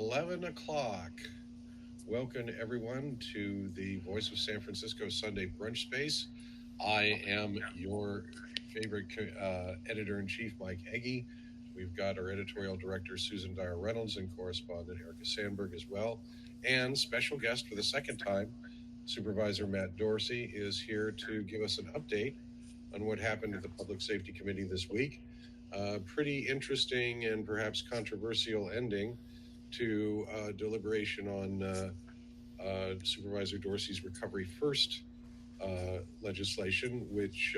11 o'clock. Welcome everyone to the Voice of San Francisco Sunday Brunch Space. I am your favorite editor-in-chief, Mike Heggie. We've got our editorial director, Susan Dyer Reynolds, and correspondent Erica Sandberg as well. And special guest for the second time, Supervisor Matt Dorsey is here to give us an update on what happened at the Public Safety Committee this week. Pretty interesting and perhaps controversial ending to deliberation on Supervisor Dorsey's Recovery First legislation, which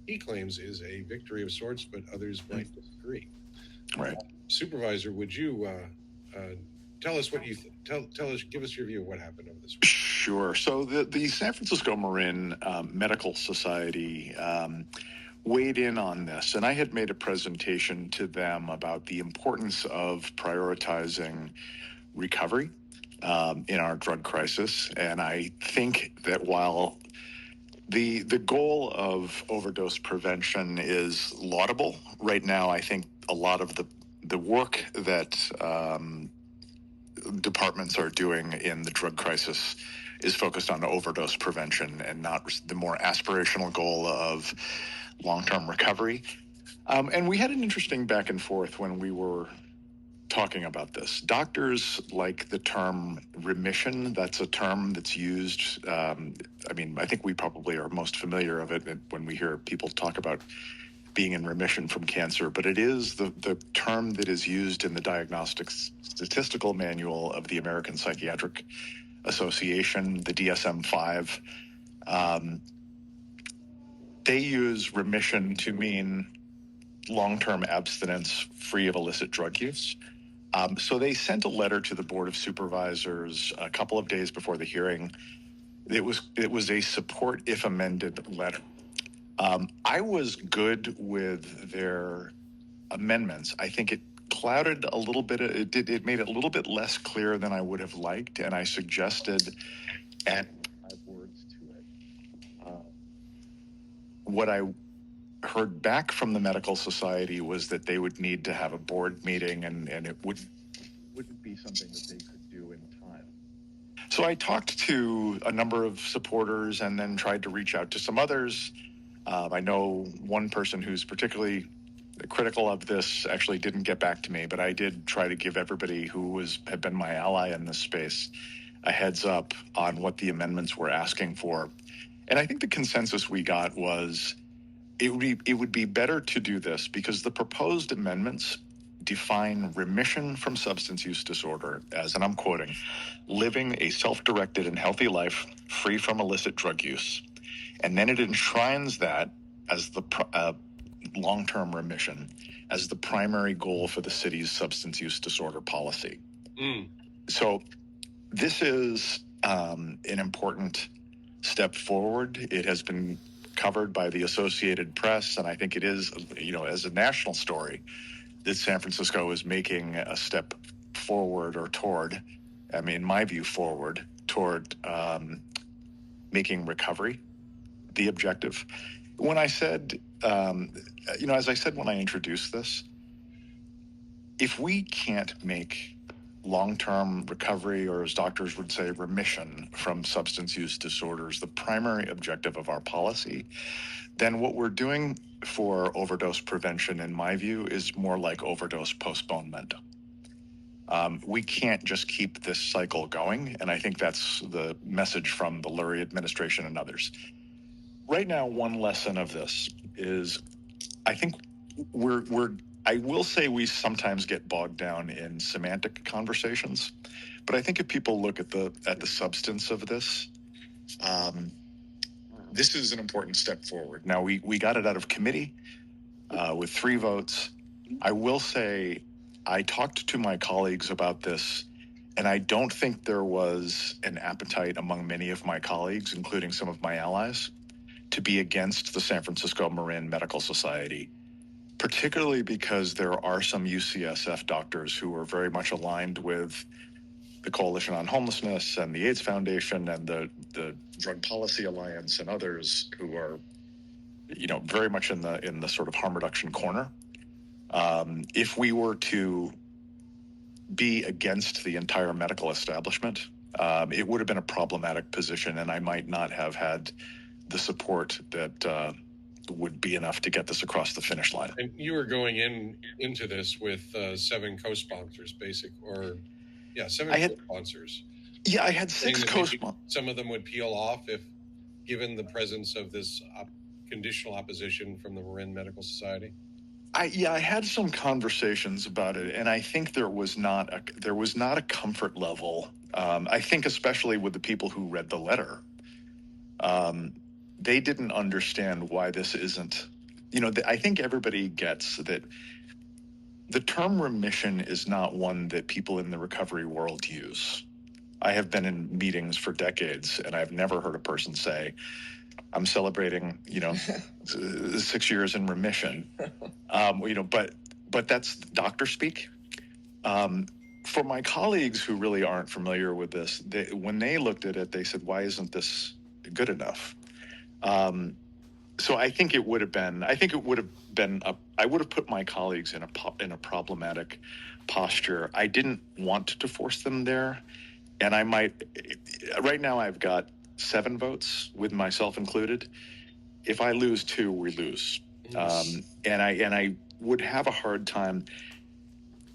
he claims is a victory of sorts, but others might disagree. Right. Supervisor, would you tell us what you give us your view of what happened over this week? Sure. So the San Francisco Marin Medical Society weighed in on this, and I had made a presentation to them about the importance of prioritizing recovery in our drug crisis. And I think that while the goal of overdose prevention is laudable, right now I think a lot of the work that departments are doing in the drug crisis is focused on overdose prevention and not the more aspirational goal of long-term recovery. And we had an interesting back and forth when we were talking about this. Doctors like the term remission. That's a term that's used. I think we probably are most familiar of it when we hear people talk about being in remission from cancer, but it is the term that is used in the Diagnostic Statistical Manual of the American Psychiatric Association, the DSM-5. They use remission to mean long-term abstinence free of illicit drug use. So they sent a letter to the Board of Supervisors a couple of days before the hearing. It was a support if amended letter. I was good with their amendments. I think it clouded a little bit. It made it a little bit less clear than I would have liked, and I suggested adding 5 words to it. What I heard back from the medical society was that they would need to have a board meeting, and it wouldn't be something that they could do in time. So I talked to a number of supporters and then tried to reach out to some others. I know one person who's particularly critical of this actually didn't get back to me, but I did try to give everybody who had been my ally in this space a heads up on what the amendments were asking for. And I think the consensus we got was it would be better to do this because the proposed amendments define remission from substance use disorder as, and I'm quoting, living a self-directed and healthy life free from illicit drug use. And then it enshrines that as the long-term remission as the primary goal for the city's substance use disorder policy. So this is an important step forward. It has been covered by the Associated Press, and I think it is, as a national story, that San Francisco is making a step forward or toward, in my view, forward toward making recovery the objective. When I said, as I said when I introduced this, if we can't make long-term recovery, or as doctors would say, remission from substance use disorders, the primary objective of our policy, then what we're doing for overdose prevention, in my view, is more like overdose postponement. We can't just keep this cycle going, and I think that's the message from the Lurie administration and others. Right now, one lesson of this is, I think I will say we sometimes get bogged down in semantic conversations, but I think if people look at the substance of this, this is an important step forward. Now, we got it out of committee with 3 votes. I will say I talked to my colleagues about this, and I don't think there was an appetite among many of my colleagues, including some of my allies, to be against the San Francisco Marin Medical Society, particularly because there are some UCSF doctors who are very much aligned with the Coalition on Homelessness and the AIDS Foundation and the Drug Policy Alliance and others who are, very much in the sort of harm reduction corner. If we were to be against the entire medical establishment. It would have been a problematic position, and I might not have had the support that would be enough to get this across the finish line. And you were going into this with 7 co-sponsors, seven co-sponsors. Yeah, I had 6 co-sponsors. Some of them would peel off if given the presence of this conditional opposition from the Marin Medical Society. I had some conversations about it, and I think there was not a comfort level. I think especially with the people who read the letter, they didn't understand why this isn't. I think everybody gets that the term remission is not one that people in the recovery world use. I have been in meetings for decades, and I've never heard a person say, I'm celebrating, 6 years in remission. But that's doctor speak. For my colleagues who really aren't familiar with this, when they looked at it, they said, why isn't this good enough? So I think it would have been, I would have put my colleagues in a problematic posture. I didn't want to force them there. And right now I've got 7 votes with myself included. If I lose 2, we lose. And I would have a hard time.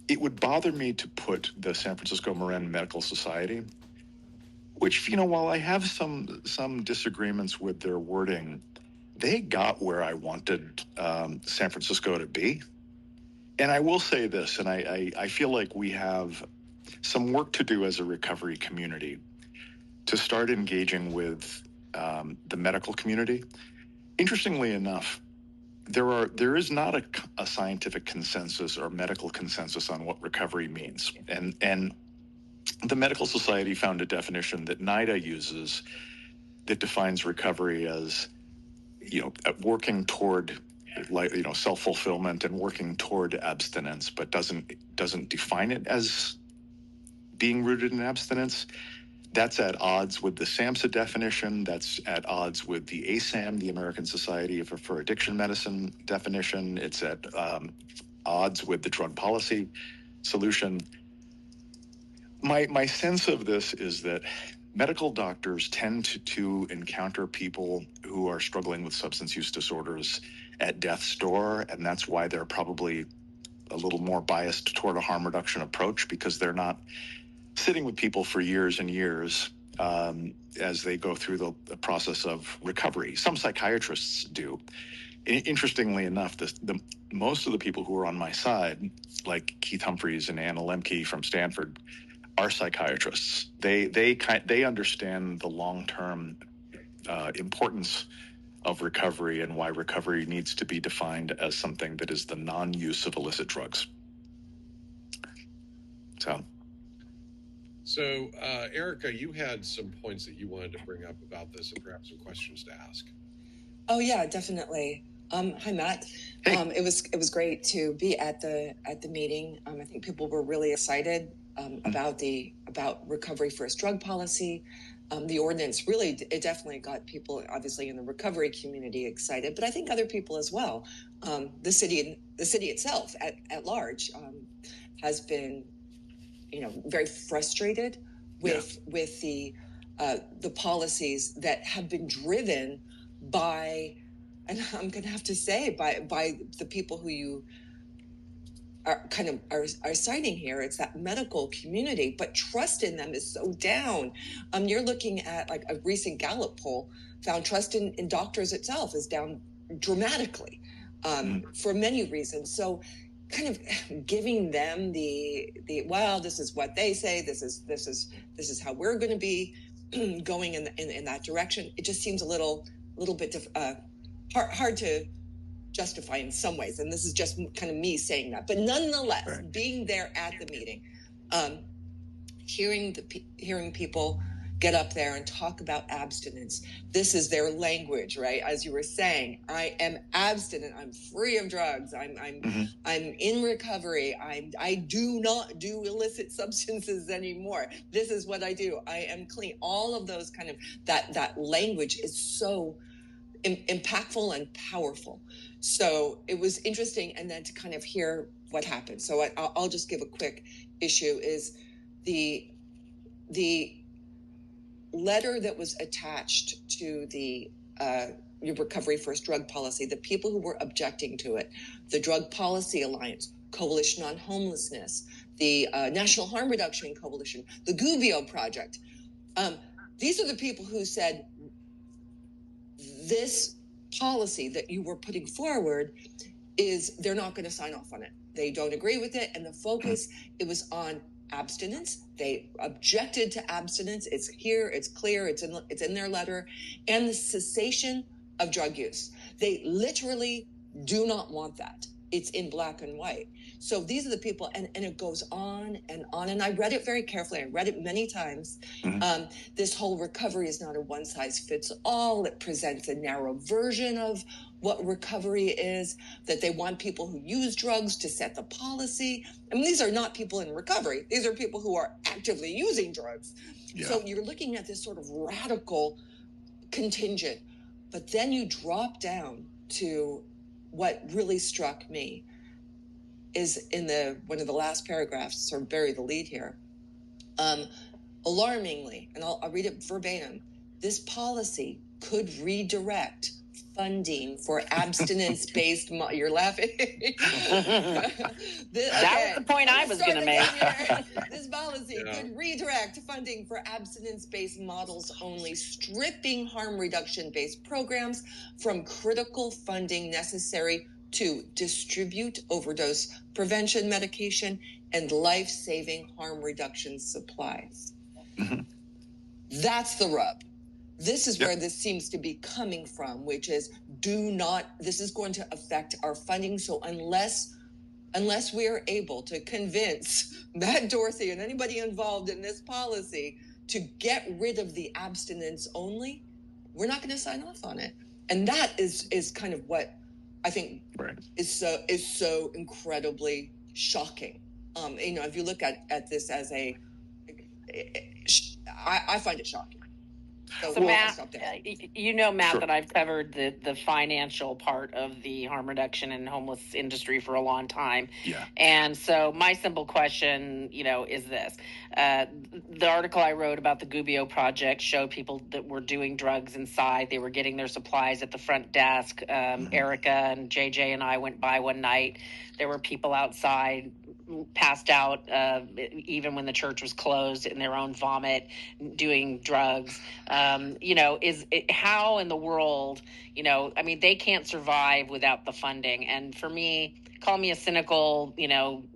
It would bother me to put the San Francisco Marin Medical Society, which, while I have some disagreements with their wording, they got where I wanted San Francisco to be. And I will say this, and I feel like we have some work to do as a recovery community to start engaging with the medical community. Interestingly enough, there is not a scientific consensus or medical consensus on what recovery means. And the Medical Society found a definition that NIDA uses that defines recovery as, working toward self-fulfillment and working toward abstinence, but doesn't define it as being rooted in abstinence. That's at odds with the SAMHSA definition. That's at odds with the ASAM, the American Society for Addiction Medicine definition. It's at odds with the drug policy solution. My sense of this is that medical doctors tend to encounter people who are struggling with substance use disorders at death's door, and that's why they're probably a little more biased toward a harm reduction approach, because they're not sitting with people for years and years as they go through the process of recovery. Some psychiatrists do. Interestingly enough, the most of the people who are on my side, like Keith Humphreys and Anna Lemke from Stanford, are psychiatrists. They understand the long-term importance of recovery and why recovery needs to be defined as something that is the non-use of illicit drugs. So, Erica, you had some points that you wanted to bring up about this and perhaps some questions to ask. Oh yeah, definitely. Hi, Matt. Hey. It was great to be at the meeting. I think people were really excited about recovery first drug policy. The ordinance it definitely got people, obviously in the recovery community, excited, but I think other people as well. The city itself at large has been, very frustrated with the policies that have been driven by, and I'm going to have to say, by the people who you are citing here. It's that medical community, but trust in them is so down. You're looking at, like, a recent Gallup poll found trust in doctors itself is down dramatically for many reasons. So kind of giving them the well, this is what they say, this is how we're going to be going in that direction. It just seems a little bit hard to justify in some ways, and this is just kind of me saying that. But nonetheless, right, being there at the meeting, hearing people get up there and talk about abstinence. This is their language, right? As you were saying, I am abstinent. I'm free of drugs. I'm in recovery. I do not do illicit substances anymore. This is what I do. I am clean. All of those kind of that language is so impactful and powerful. So it was interesting, and then to kind of hear what happened. So I'll just give a quick issue is the letter that was attached to the Recovery First drug policy, the people who were objecting to it, the Drug Policy Alliance, Coalition on Homelessness, the National Harm Reduction Coalition, the Gubbio Project. These are the people who said this policy that you were putting forward they're not going to sign off on it. They don't agree with it. And the focus, it was on abstinence. They objected to abstinence. It's here, it's clear, it's in their letter. And the cessation of drug use. They literally do not want that. It's in black and white. So these are the people, and it goes on and on. And I read it very carefully. I read it many times. Mm-hmm. This whole recovery is not a one size fits all. It presents a narrow version of what recovery is, that they want people who use drugs to set the policy. I mean, these are not people in recovery. These are people who are actively using drugs. Yeah. So you're looking at this sort of radical contingent, but then you drop down to what really struck me is in one of the last paragraphs, sort of bury the lead here. Alarmingly, and I'll read it verbatim, this policy could redirect funding for abstinence-based, you're laughing. That was the point I was going to make. This policy could redirect funding for abstinence-based models only, stripping harm reduction-based programs from critical funding necessary to distribute overdose prevention medication and life-saving harm reduction supplies. Mm-hmm. That's the rub. This is where this seems to be coming from, which is this is going to affect our funding. So unless we are able to convince Matt Dorsey and anybody involved in this policy to get rid of the abstinence only, we're not going to sign off on it. And that is kind of what I think is so incredibly shocking. If you look at this as I find it shocking. So Matt, Matt, sure, that I've covered the financial part of the harm reduction and homeless industry for a long time. Yeah. And so my simple question, is this. The article I wrote about the Gubbio Project showed people that were doing drugs inside. They were getting their supplies at the front desk. Erica and JJ and I went by one night. There were people outside passed out even when the church was closed in their own vomit doing drugs. How in the world, they can't survive without the funding. And for me, call me a cynical,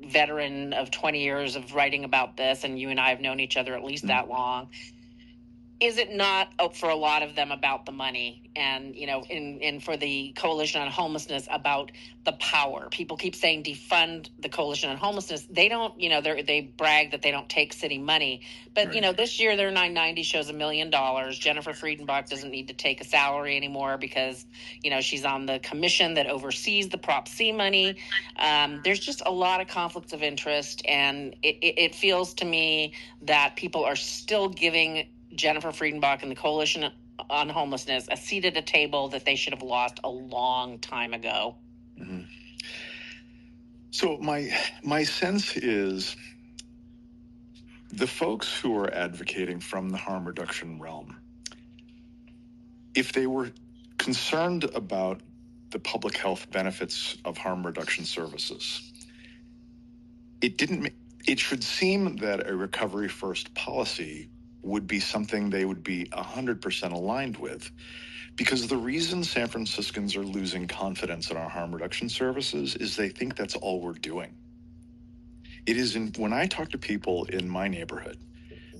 veteran of 20 years of writing about this, and you and I have known each other at least that long. Is it not for a lot of them about the money and for the Coalition on Homelessness about the power? People keep saying defund the Coalition on Homelessness. They don't, they brag that they don't take city money. But, this year their 990 shows $1 million. Jennifer Friedenbach doesn't need to take a salary anymore because, she's on the commission that oversees the Prop C money. There's just a lot of conflicts of interest. And it feels to me that people are still giving Jennifer Friedenbach and the Coalition on Homelessness a seat at a table that they should have lost a long time ago. Mm-hmm. So my sense is the folks who are advocating from the harm reduction realm, if they were concerned about the public health benefits of harm reduction services, it should seem that a recovery first policy would be something they would be 100% aligned with, because the reason San Franciscans are losing confidence in our harm reduction services is they think that's all we're doing. When I talk to people in my neighborhood,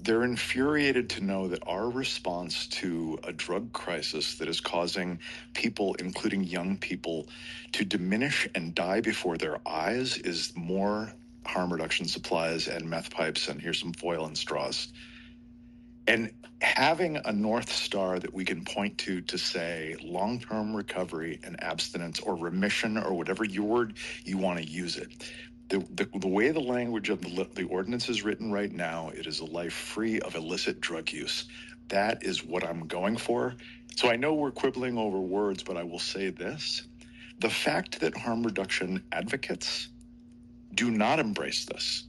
they're infuriated to know that our response to a drug crisis that is causing people, including young people, to diminish and die before their eyes is more harm reduction supplies and meth pipes, and here's some foil and straws. And having a North Star that we can point to say long-term recovery and abstinence or remission or whatever your word you want to use it. The way the language of the ordinance is written right now, it is a life free of illicit drug use. That is what I'm going for. So I know we're quibbling over words, but I will say this. The fact that harm reduction advocates do not embrace this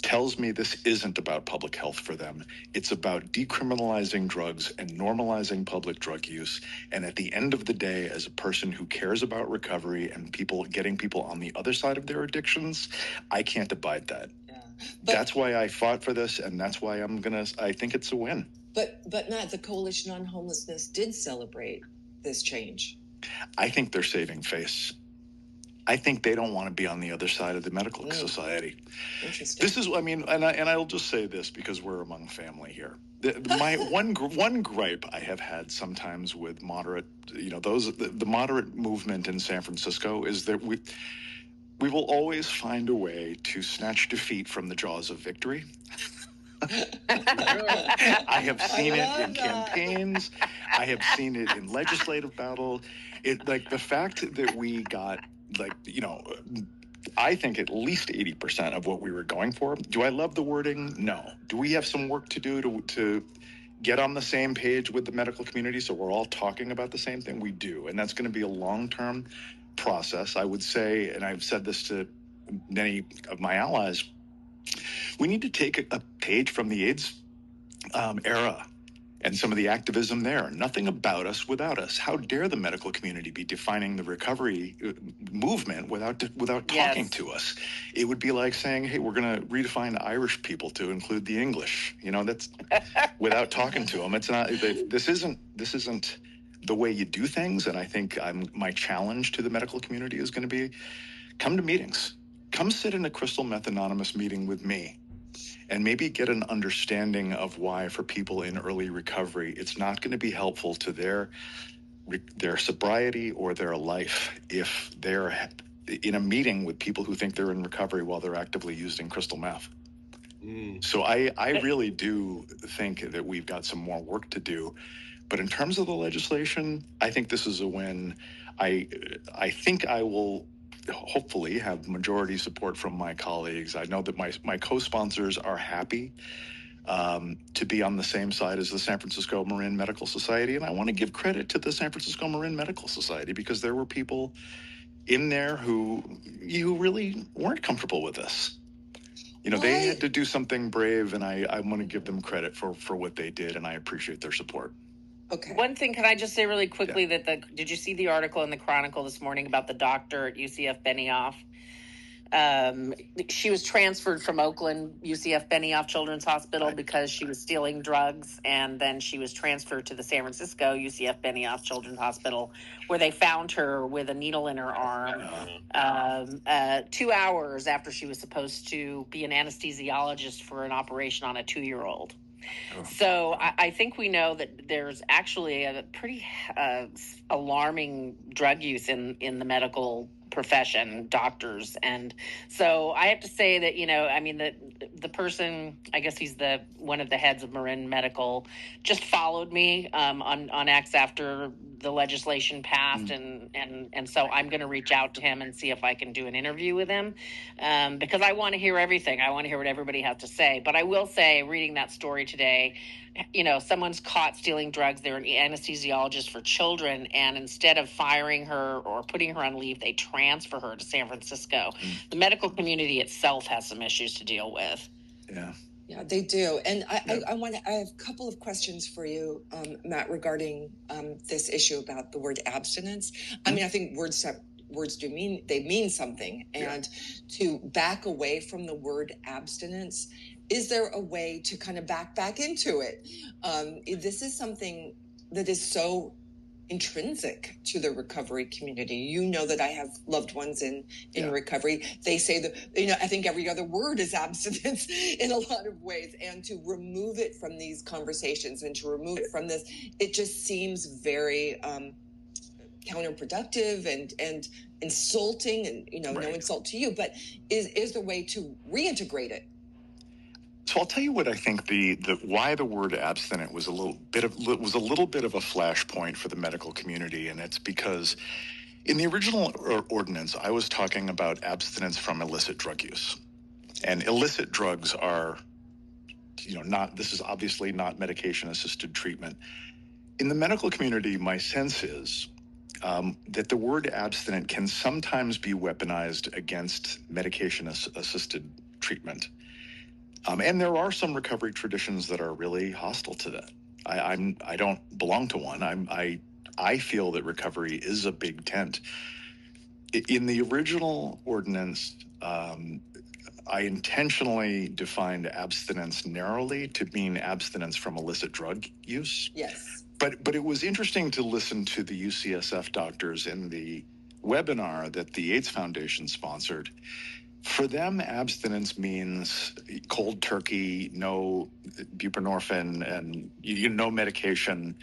tells me this isn't about public health for them. It's about decriminalizing drugs and normalizing public drug use. And at the end of the day, as a person who cares about recovery and getting people on the other side of their addictions, I can't abide that. Yeah. That's why I fought for this, and that's why I think it's a win. But Matt, the Coalition on Homelessness did celebrate this change. I think they're saving face. I think they don't want to be on the other side of the medical society. Interesting. This is, I mean, and I'll just say this because we're among family here. My one gripe I have had sometimes with moderate, the moderate movement in San Francisco is that we will always find a way to snatch defeat from the jaws of victory. I have seen it in campaigns. I have seen it in legislative battle. The fact that we got, I think at least 80% of what we were going for. Do I love the wording? No. Do we have some work to do to get on the same page with the medical community so we're all talking about the same thing? We do. And that's going to be a long-term process. I would say, and I've said this to many of my allies, we need to take a page from the AIDS era and some of the activism there. Nothing about us without us. How dare the medical community be defining the recovery movement without talking to us? It would be like saying, hey, we're going to redefine Irish people to include the English. That's without talking to them. It's not. This isn't the way you do things. And I think my challenge to the medical community is going to be, come to meetings. Come sit in a Crystal Meth Anonymous meeting with me and maybe get an understanding of why for people in early recovery, it's not going to be helpful to their sobriety or their life if they're in a meeting with people who think they're in recovery while they're actively using crystal meth. So I really do think that we've got some more work to do. But in terms of the legislation, I think this is a win. I think I will hopefully have majority support from my colleagues. I know that my co-sponsors are happy to be on the same side as the San Francisco Marin Medical Society. And I want to give credit to the San Francisco Marin Medical Society because there were people in there who really weren't comfortable with this. They had to do something brave, and I want to give them credit for what they did, and I appreciate their support. Okay. One thing, can I just say really quickly that did you see the article in the Chronicle this morning about the doctor at UCF Benioff? She was transferred from Oakland, UCF Benioff Children's Hospital, because she was stealing drugs, and then she was transferred to the San Francisco UCF Benioff Children's Hospital, where they found her with a needle in her arm 2 hours after she was supposed to be an anesthesiologist for an operation on a 2-year-old. So I think we know that there's actually a pretty alarming drug use in the medical profession, doctors. And so I have to say that, the person, I guess he's one of the heads of Marin Medical, just followed me on X after the legislation passed. And so I'm going to reach out to him and see if I can do an interview with him because I want to hear everything. I want to hear what everybody has to say. But I will say, reading that story today, someone's caught stealing drugs. They're an anesthesiologist for children. And instead of firing her or putting her on leave, they transfer her to San Francisco. The medical community itself has some issues to deal with. Yeah, they do. And I have a couple of questions for you, Matt, regarding this issue about the word abstinence. I mean, I think words mean something. And to back away from the word abstinence, is there a way to kind of back into it? This is something that is so intrinsic to the recovery community. That I have loved ones in recovery. They say that, I think every other word is abstinence in a lot of ways. And to remove it from these conversations and to remove it from this, it just seems very counterproductive and insulting and, no insult to you, but is there a way to reintegrate it? So I'll tell you what I think the why the word abstinent was a little bit of a flashpoint for the medical community, and it's because in the original ordinance I was talking about abstinence from illicit drug use, and illicit drugs are, this is obviously not medication assisted treatment. In the medical community, my sense is that the word abstinent can sometimes be weaponized against medication-assisted treatment. And there are some recovery traditions that are really hostile to that. I don't belong to one. I feel that recovery is a big tent. In the original ordinance, I intentionally defined abstinence narrowly to mean abstinence from illicit drug use. Yes. But it was interesting to listen to the UCSF doctors in the webinar that the AIDS Foundation sponsored. For them, abstinence means cold turkey, no buprenorphine, and no medication.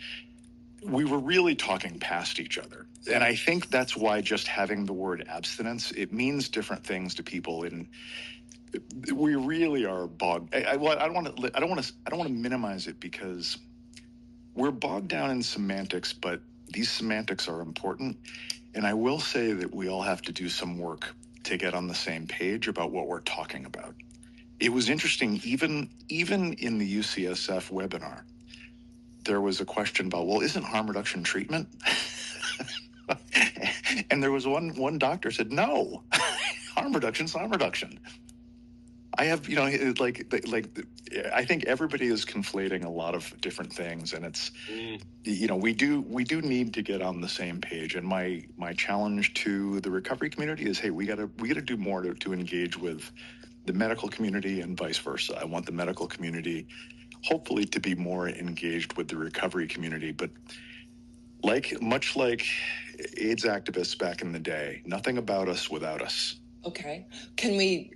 We were really talking past each other. And I think that's why just having the word abstinence, it means different things to people. And we really are bogged. I don't want to minimize it because we're bogged down in semantics, but these semantics are important. And I will say that we all have to do some work to get on the same page about what we're talking about. It was interesting, even in the UCSF webinar, there was a question about, well, isn't harm reduction treatment? And there was one doctor said, no, harm reduction's harm reduction. I have, I think everybody is conflating a lot of different things, and it's, we do need to get on the same page. And my challenge to the recovery community is, hey, we gotta do more to engage with the medical community and vice versa. I want the medical community, hopefully, to be more engaged with the recovery community. But much like AIDS activists back in the day, nothing about us without us. Okay. Can we,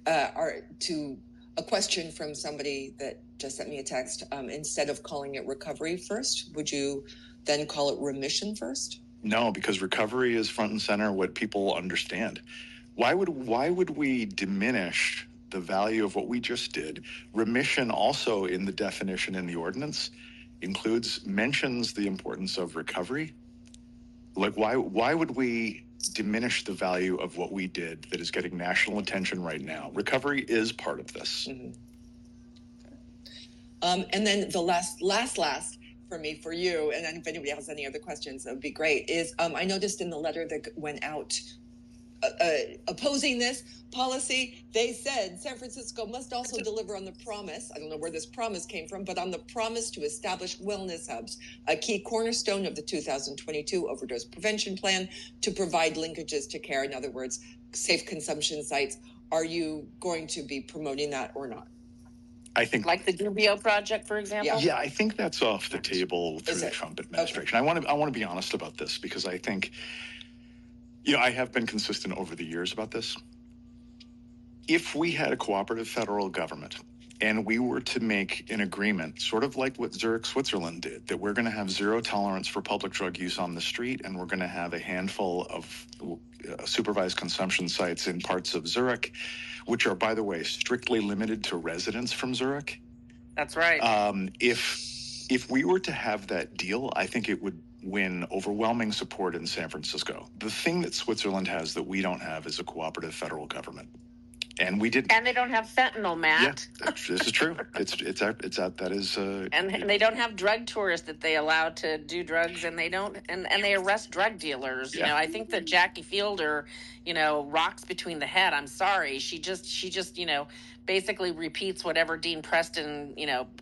to a question from somebody that just sent me a text, instead of calling it recovery first, would you then call it remission first? No, because recovery is front and center, what people understand. Why would we diminish the value of what we just did? Remission also in the definition in the ordinance mentions the importance of recovery. Like, why would we diminish the value of what we did that is getting national attention right now? Recovery is part of this. Mm-hmm. And then the last for me, for you, and then if anybody has any other questions, that would be great, is I noticed in the letter that went out opposing this policy, they said San Francisco must also deliver on the promise, I don't know where this promise came from, but on the promise to establish wellness hubs, a key cornerstone of the 2022 overdose prevention plan, to provide linkages to care. In other words, safe consumption sites. Are you going to be promoting that or not? I think, like the Dubio project, for example. Yeah, I think that's off the table through the Trump administration. Okay. I want to be honest about this, because I think, I have been consistent over the years about this. If we had a cooperative federal government and we were to make an agreement, sort of like what Zurich, Switzerland did, that we're going to have zero tolerance for public drug use on the street, and we're going to have a handful of supervised consumption sites in parts of Zurich, which are, by the way, strictly limited to residents from Zurich. That's right. If we were to have that deal, I think it would win overwhelming support in San Francisco. The thing that Switzerland has that we don't have is a cooperative federal government. And we didn't. And they don't have fentanyl, Matt. Yeah, this is true. It's out. That is. And they don't have drug tourists that they allow to do drugs, and they don't. And they arrest drug dealers. Yeah. I think that Jackie Fielder, rocks between the head. I'm sorry. She just basically repeats whatever Dean Preston,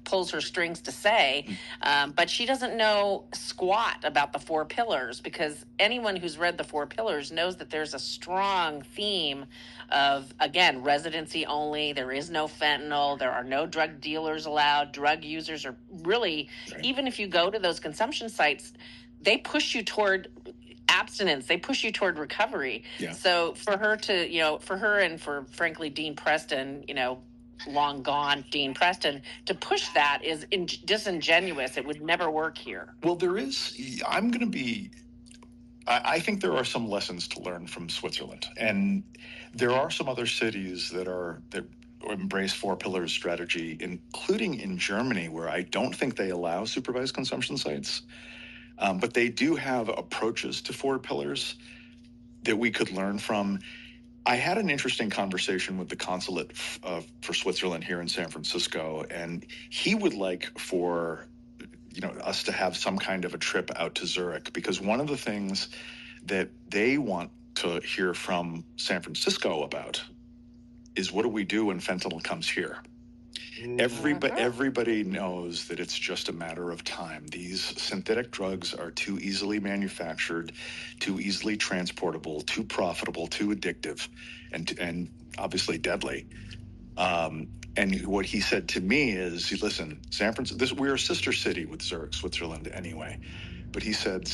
pulls her strings to say. But she doesn't know squat about the 4 pillars, because anyone who's read the 4 pillars knows that there's a strong theme of, again, residency only. There is no fentanyl. There are no drug dealers allowed. Drug users are really, even if you go to those consumption sites, they push you toward abstinence. They push you toward recovery. Yeah. So for her to, for her and for, frankly, Dean Preston, long gone Dean Preston, to push that is disingenuous. It would never work here. Well, I think there are some lessons to learn from Switzerland, and there are some other cities that embrace 4 pillars strategy, including in Germany, where I don't think they allow supervised consumption sites, but they do have approaches to 4 pillars that we could learn from. I had an interesting conversation with the consulate for Switzerland here in San Francisco, and he would like for us to have some kind of a trip out to Zurich, because one of the things that they want to hear from San Francisco about is, what do we do when fentanyl comes here? Everybody knows that it's just a matter of time. These synthetic drugs are too easily manufactured, too easily transportable, too profitable, too addictive, and obviously deadly. And what he said to me is, listen, San Francisco, we're a sister city with Zurich, Switzerland anyway. But he said,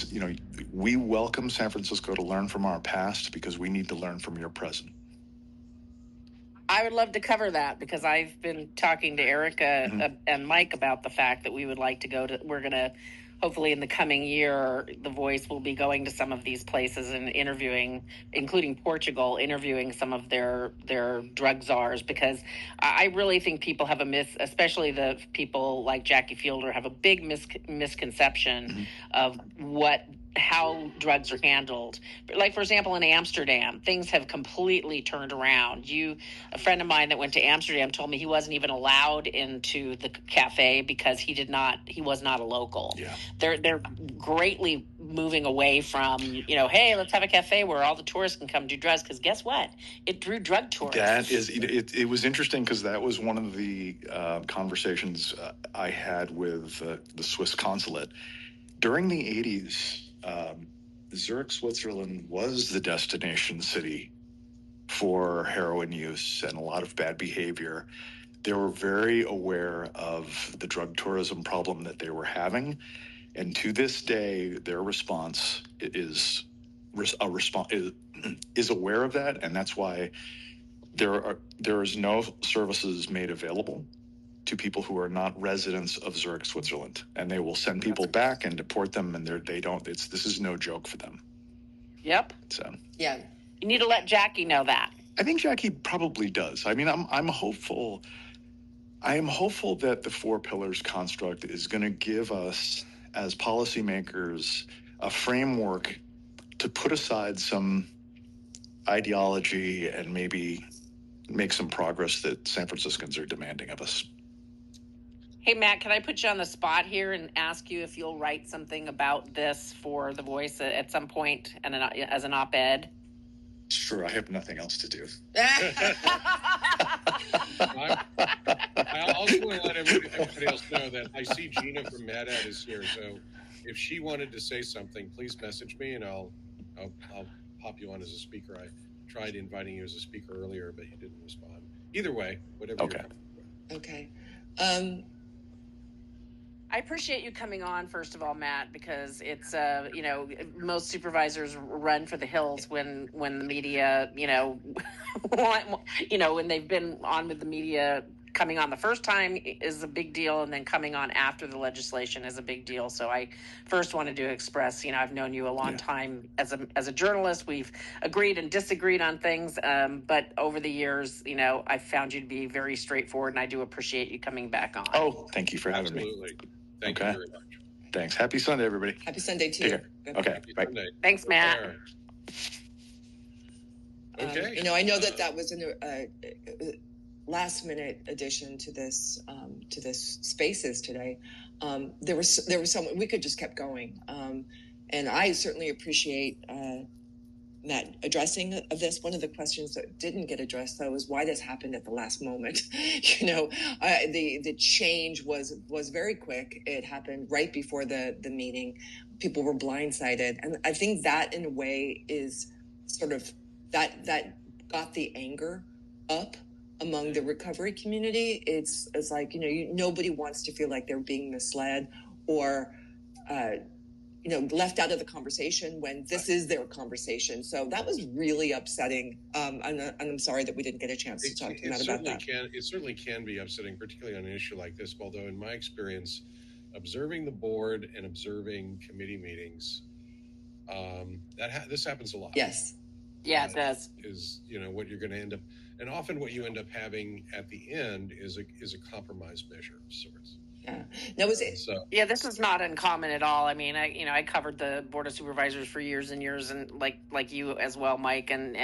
we welcome San Francisco to learn from our past because we need to learn from your present. I would love to cover that because I've been talking to Erica and Mike about the fact that we would like to we're going to, hopefully in the coming year, the Voice will be going to some of these places and interviewing, including Portugal, interviewing some of their drug czars, because I really think people have especially the people like Jackie Fielder, have a big misconception of how drugs are handled. Like, for example, in Amsterdam, things have completely turned around. A friend of mine that went to Amsterdam told me he wasn't even allowed into the cafe because he was not a local. Yeah. They're greatly moving away from, hey, let's have a cafe where all the tourists can come do drugs, because guess what? It drew drug tourists. That is, it was interesting because that was one of the conversations I had with the Swiss consulate. During the 80s, Zurich, Switzerland was the destination city for heroin use and a lot of bad behavior. They were very aware of the drug tourism problem that they were having. And to this day, their response is aware of that. And that's why there is no services made available to people who are not residents of Zurich, Switzerland, and they will send people back and deport them, and this is no joke for them. Yep. So yeah, you need to let Jackie know that. I think Jackie probably does. I mean, I'm hopeful. I am hopeful that the 4 pillars construct is going to give us, as policymakers, a framework to put aside some ideology and maybe make some progress that San Franciscans are demanding of us. Hey, Matt, can I put you on the spot here and ask you if you'll write something about this for The Voice at some point and as an op-ed? Sure, I have nothing else to do. I also want to let everybody else know that I see Gina from Mad Ad is here, so if she wanted to say something, please message me and I'll pop you on as a speaker. I tried inviting you as a speaker earlier, but you didn't respond. Either way, whatever. Okay. Okay. I appreciate you coming on, first of all, Matt, because it's, most supervisors run for the hills when the media, when they've been on with the media. Coming on the first time is a big deal, and then coming on after the legislation is a big deal. So I first wanted to express, I've known you a long time as a journalist. We've agreed and disagreed on things, but over the years, I've found you to be very straightforward, and I do appreciate you coming back on. Oh, thank you for having me. Absolutely. Thank you very much. Thanks. Happy Sunday, everybody. Happy Sunday to you. Okay. Happy Bye. Sunday. Thanks, Matt. Okay. I know that was a last minute addition to this Spaces today. There was some, we could just kept going, and I certainly appreciate Matt addressing of this. One of the questions that didn't get addressed, though, was why this happened at the last moment. The change was very quick. It happened right before the meeting. People were blindsided, and I think that in a way is sort of that got the anger up among the recovery community. It's like, nobody wants to feel like they're being misled or left out of the conversation when this is their conversation. So that was really upsetting. And I'm sorry that we didn't get a chance to talk to Matt about that. It certainly can be upsetting, particularly on an issue like this. Although in my experience, observing the board and observing committee meetings, this happens a lot. Yes. Yeah, it does. Is what you're going to end up, and often what you end up having at the end is a compromise measure of sorts. Yeah. Now, was it? So Yeah, this is not uncommon at all. I mean, I covered the board of supervisors for years and years, and like you as well, Mike. And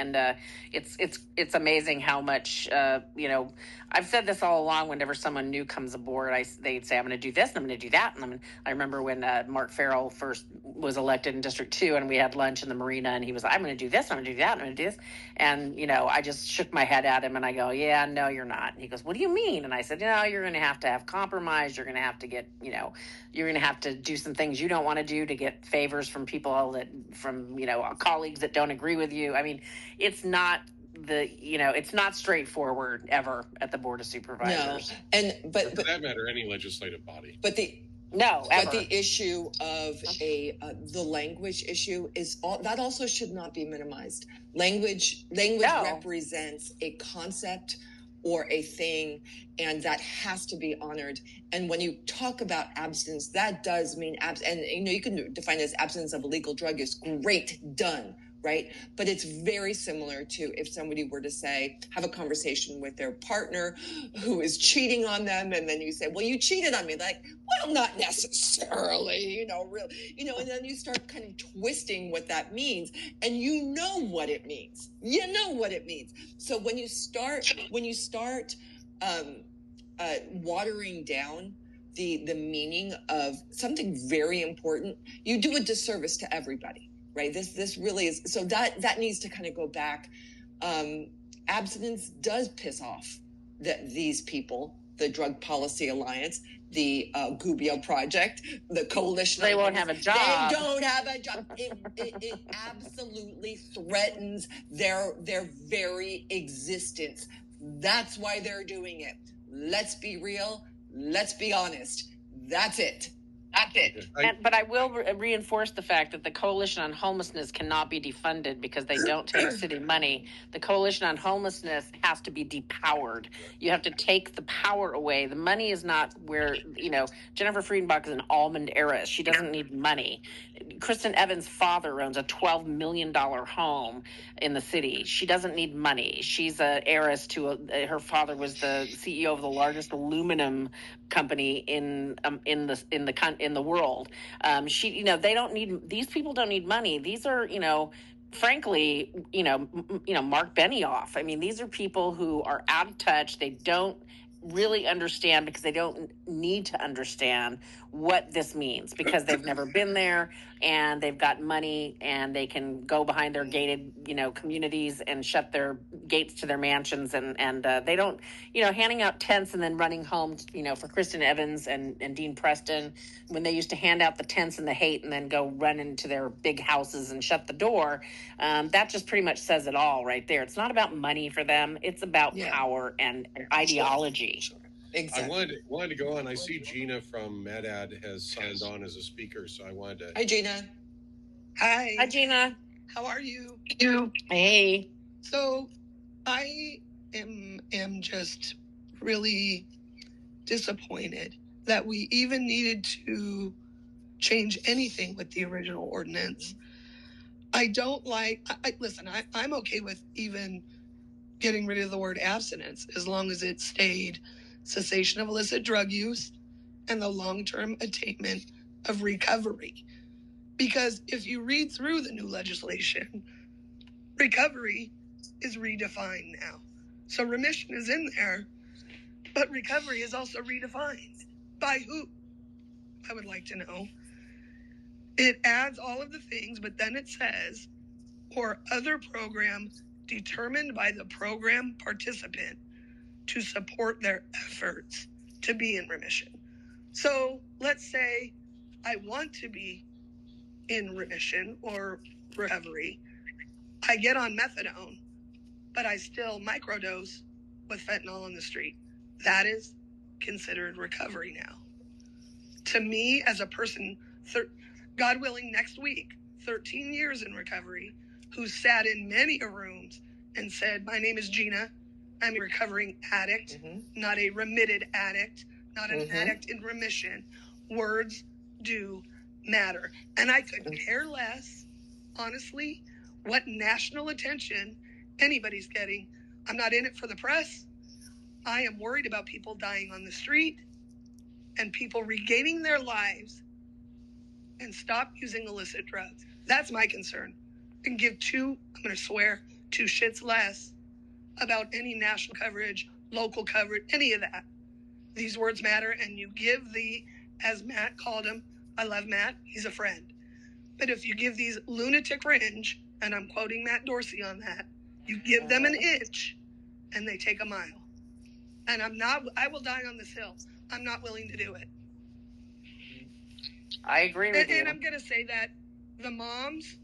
it's amazing how much I've said this all along. Whenever someone new comes aboard, they'd say, "I'm going to do this, and I'm going to do that." And I remember when Mark Farrell first was elected in District 2, and we had lunch in the marina, and he was, "I'm going to do this, I'm going to do that, I'm going to do this," and I just shook my head at him, and I go, "Yeah, no, you're not." And he goes, "What do you mean?" And I said, "No, you're going to have compromise. You're going to have to get, you're going to have to do some things you don't want to do to get favors from people from colleagues that don't agree with you." I mean, it's not it's not straightforward ever at the board of supervisors. No, but for that matter, any legislative body. But the issue of the language issue is that also should not be minimized. Language represents a concept or a thing, and that has to be honored. And when you talk about abstinence, that does mean and you can define it as abstinence of illegal drug use. Great, done. Right? But it's very similar to if somebody were to have a conversation with their partner who is cheating on them, and then you say, "Well, you cheated on me." Like, well, not necessarily, really, and then you start kind of twisting what that means, and you know what it means. So when you start watering down the meaning of something very important, you do a disservice to everybody. Right. This really is. So that needs to kind of go back. Abstinence does piss off these people, the Drug Policy Alliance, the Gubbio Project, the Coalition. They won't have a job. They don't have a job. It absolutely threatens their very existence. That's why they're doing it. Let's be real. Let's be honest. That's it. But I will reinforce the fact that the Coalition on Homelessness cannot be defunded because they don't take city money. The Coalition on Homelessness has to be depowered. You have to take the power away. The money is not where, Jennifer Friedenbach is an almond heiress. She doesn't need money. Kristen Evans' father owns a $12 million home in the city. She doesn't need money. She's an heiress to her father was the CEO of the largest aluminum company in the world. They don't need, these people don't need money. These are, frankly, Mark Benioff. I mean, these are people who are out of touch. They don't really understand because they don't need to understand what this means because they've never been there and they've got money and they can go behind their gated, communities and shut their gates to their mansions and they don't, handing out tents and then running home, for Kristen Evans and Dean Preston when they used to hand out the tents and the hate and then go run into their big houses and shut the door. That just pretty much says it all right there. It's not about money for them. It's about power and ideology. Sure. Exactly. I wanted to go on. I see Gina from MedAd has signed on as a speaker, so I wanted to. Hi, Gina. Hi, Gina. How are you? Hey. So, I am just really disappointed that we even needed to change anything with the original ordinance. I don't listen. I'm okay with even getting rid of the word abstinence as long as it stayed cessation of illicit drug use and the long-term attainment of recovery. Because if you read through the new legislation, recovery is redefined now. So remission is in there, but recovery is also redefined. By who? I would like to know. It adds all of the things, but then it says, or other program determined by the program participant to support their efforts to be in remission. So let's say I want to be in remission or recovery. I get on methadone, but I still microdose with fentanyl on the street. That is considered recovery now. To me, as a person, God willing, next week, 13 years in recovery, who sat in many rooms and said, "My name is Gina. I'm a recovering addict, not a remitted addict, not an addict in remission." Words do matter. And I could care less, honestly, what national attention anybody's getting. I'm not in it for the press. I am worried about people dying on the street. and people regaining their lives and stop using illicit drugs. That's my concern. And give I'm going to swear, two shits less about any national coverage, local coverage, any of that. These words matter, and you give as Matt called him, I love Matt, he's a friend. But if you give these lunatic fringe, and I'm quoting Matt Dorsey on that, you give them an inch and they take a mile. And I will die on this hill. I'm not willing to do it. I agree with you. And I'm going to say that the moms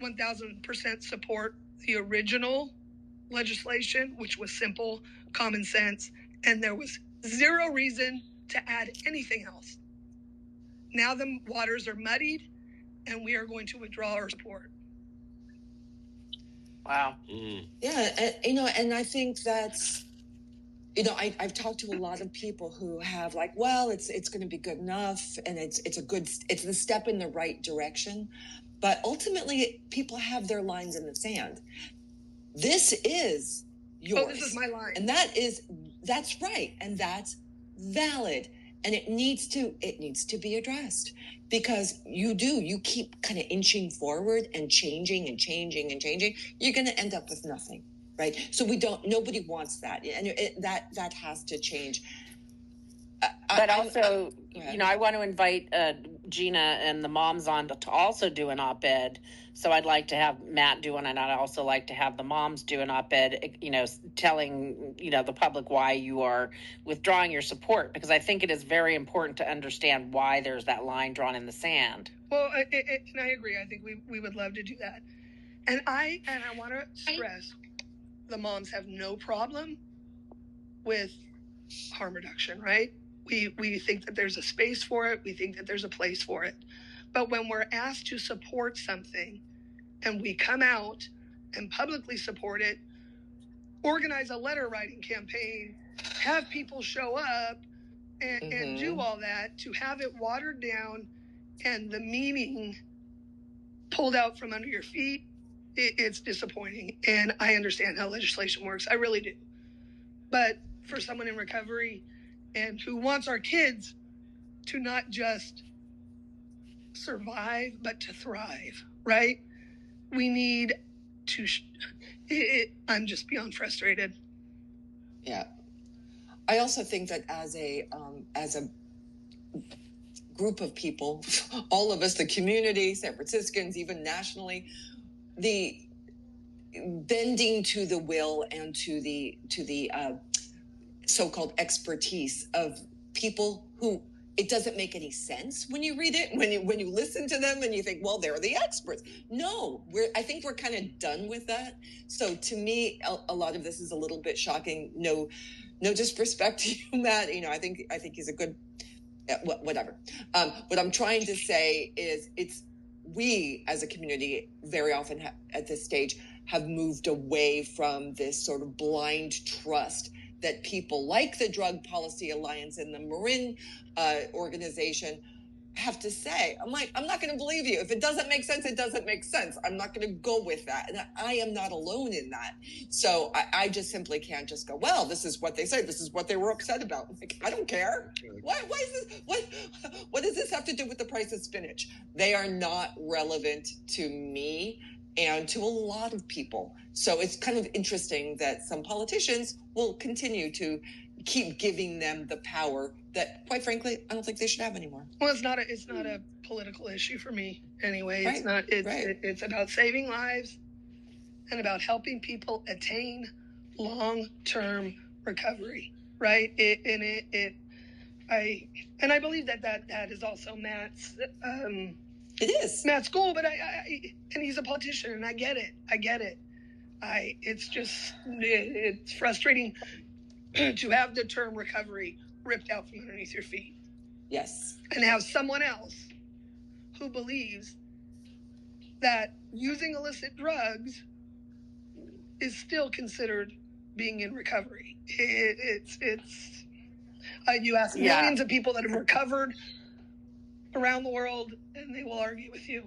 1,000% support the original legislation, which was simple, common sense, and there was zero reason to add anything else. Now the waters are muddied, and we are going to withdraw our support. Wow. Yeah, and I think that's, I've talked to a lot of people who have like, well, it's going to be good enough, and it's a step in the right direction, but ultimately people have their lines in the sand. This is yours. Oh, this is my line, and that's right, and that's valid, and it needs to be addressed, because you keep kind of inching forward and changing and changing and changing. You're going to end up with nothing. Right. So nobody wants that. And that has to change. But also, I want to invite Gina and the moms on to also do an op-ed. So I'd like to have Matt do one, and I'd also like to have the moms do an op-ed, telling, the public why you are withdrawing your support, because I think it is very important to understand why there's that line drawn in the sand. Well, and I agree. I think we would love to do that. And I want to stress, the moms have no problem with harm reduction, right? We think that there's a space for it. We think that there's a place for it. But when we're asked to support something and we come out and publicly support it, organize a letter writing campaign, have people show up and do all that, to have it watered down and the meaning pulled out from under your feet, it's disappointing. And I understand how legislation works. I really do. But for someone in recovery and who wants our kids to not just survive, but to thrive, right? We need to, I'm just beyond frustrated. Yeah. I also think that as a group of people, all of us, the community, San Franciscans, even nationally, the bending to the will and to the so-called expertise of people who it doesn't make any sense when you read it, when you listen to them and you think, well, they're the experts. No, I think we're kind of done with that. So to me, a lot of this is a little bit shocking. No disrespect to you, Matt. I think he's a good, whatever. What I'm trying to say is we as a community very often at this stage have moved away from this sort of blind trust that people like the Drug Policy Alliance and the Marin organization have to say. I'm like, I'm not going to believe you. If it doesn't make sense, it doesn't make sense. I'm not going to go with that. And I am not alone in that. So I just simply can't just go, well, this is what they say. This is what they were upset about. Like, I don't care. Why is this? What does this have to do with the price of spinach? They are not relevant to me and to a lot of people. So it's kind of interesting that some politicians will continue to keep giving them the power that, quite frankly, I don't think they should have anymore. Well, it's not a political issue for me anyway. It's not. It's about saving lives and about helping people attain long-term recovery, right? I believe that is also Matt's. It is Matt's goal, but and he's a politician, and I get it. It's frustrating to have the term recovery ripped out from underneath your feet. Yes. And have someone else who believes that using illicit drugs is still considered being in recovery. You ask millions of people that have recovered around the world, and they will argue with you.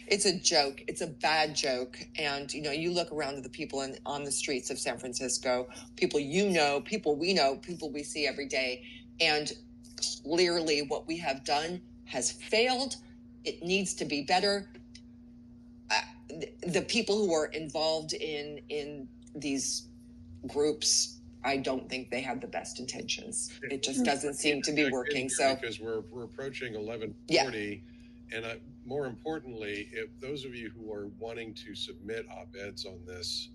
It's a joke. It's a bad joke. And, you look around at the people on the streets of San Francisco, people people we know, people we see every day. And clearly what we have done has failed. It needs to be better. The people who are involved in these groups, I don't think they have the best intentions. It just doesn't seem to be working. So because we're approaching 11:40, and more importantly, if those of you who are wanting to submit op-eds on this,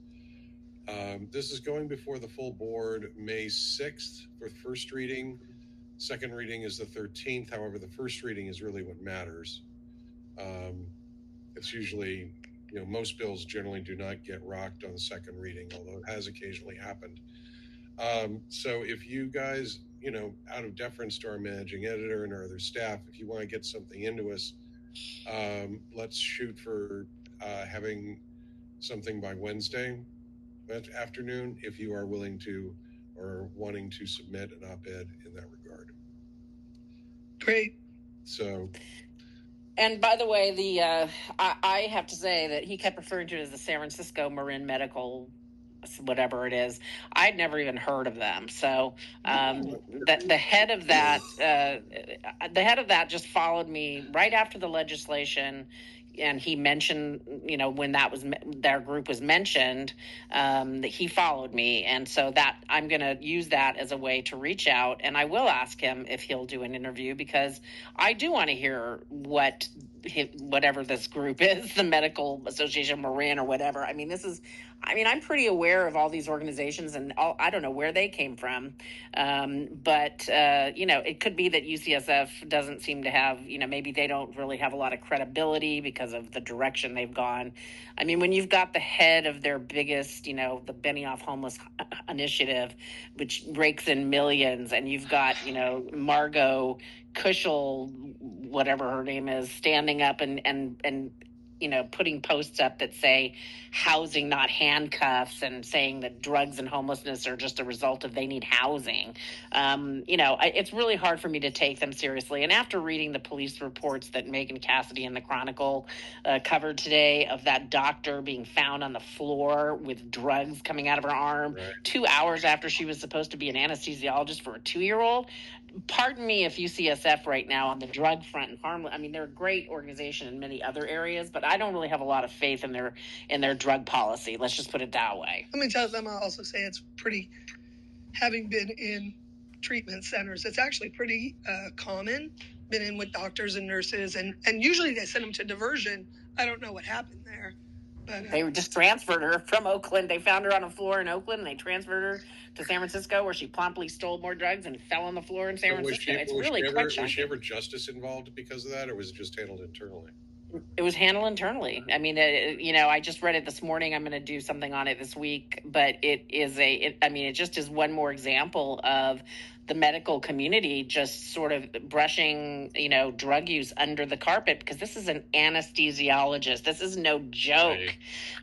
this is going before the full board May 6th for first reading. Second reading is the 13th. However, the first reading is really what matters. It's usually, most bills generally do not get rocked on the second reading, although it has occasionally happened. So if you guys, out of deference to our managing editor and our other staff, if you want to get something into us, let's shoot for having something by Wednesday afternoon, if you are willing to or wanting to submit an op-ed in that regard. Great. So. And by the way, I have to say that he kept referring to it as the San Francisco Marin Medical, whatever it is. I'd never even heard of them. So the head of that just followed me right after the legislation. And he mentioned, when their group was mentioned, that he followed me. And so that I'm going to use that as a way to reach out. And I will ask him if he'll do an interview, because I do want to hear whatever this group is, the Medical Association Marin or whatever. I'm pretty aware of all these organizations, and I don't know where they came from. But it could be that UCSF doesn't seem to have, maybe they don't really have a lot of credibility because of the direction they've gone. When you've got the head of their biggest, the Benioff Homeless Initiative, which rakes in millions, and you've got, Margot Kushel, whatever her name is, standing up and putting posts up that say housing, not handcuffs, and saying that drugs and homelessness are just a result of they need housing. It's really hard for me to take them seriously. And after reading the police reports that Megan Cassidy and the Chronicle covered today of that doctor being found on the floor with drugs coming out of her arm 2 hours after she was supposed to be an anesthesiologist for a 2-year-old, pardon me if UCSF right now on the drug front and harmless, they're a great organization in many other areas, but I don't really have a lot of faith in their drug policy. Let's just put it that way. Let me tell them, I'll also say it's pretty, having been in treatment centers, it's actually pretty common, been in with doctors and nurses, and usually they send them to diversion. I don't know what happened there. But, they just transferred her from Oakland. They found her on a floor in Oakland, and they transferred her to San Francisco, where she promptly stole more drugs and fell on the floor in San Francisco. Was she ever justice involved because of that, or was it just handled internally? It was handled internally. I just read it this morning. I'm going to do something on it this week, but it just is one more example of the medical community just sort of brushing, drug use under the carpet, because this is an anesthesiologist. This is no joke. Right.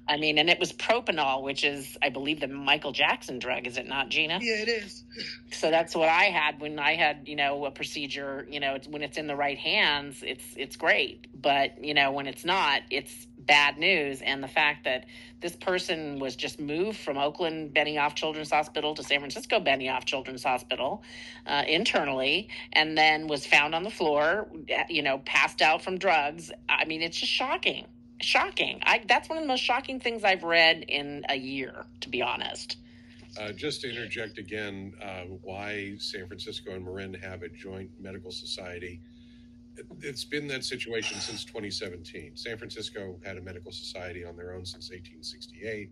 And it was propanol, which is, I believe, the Michael Jackson drug. Is it not, Gina? Yeah, it is. So that's what I had when I had, a procedure. When it's in the right hands, it's great. But, when it's not, it's bad news. And the fact that this person was just moved from Oakland Benioff Children's Hospital to San Francisco Benioff Children's Hospital internally, and then was found on the floor, passed out from drugs. It's just shocking. That's one of the most shocking things I've read in a year, to be honest. Just to interject again, why San Francisco and Marin have a joint medical society. It's been that situation since 2017. San Francisco had a medical society on their own since 1868,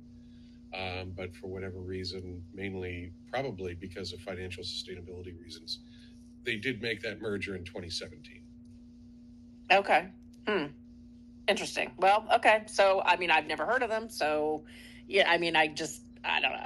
but for whatever reason, mainly probably because of financial sustainability reasons, they did make that merger in 2017. Okay. Interesting. Well, okay. So, I've never heard of them. So, yeah, I don't know.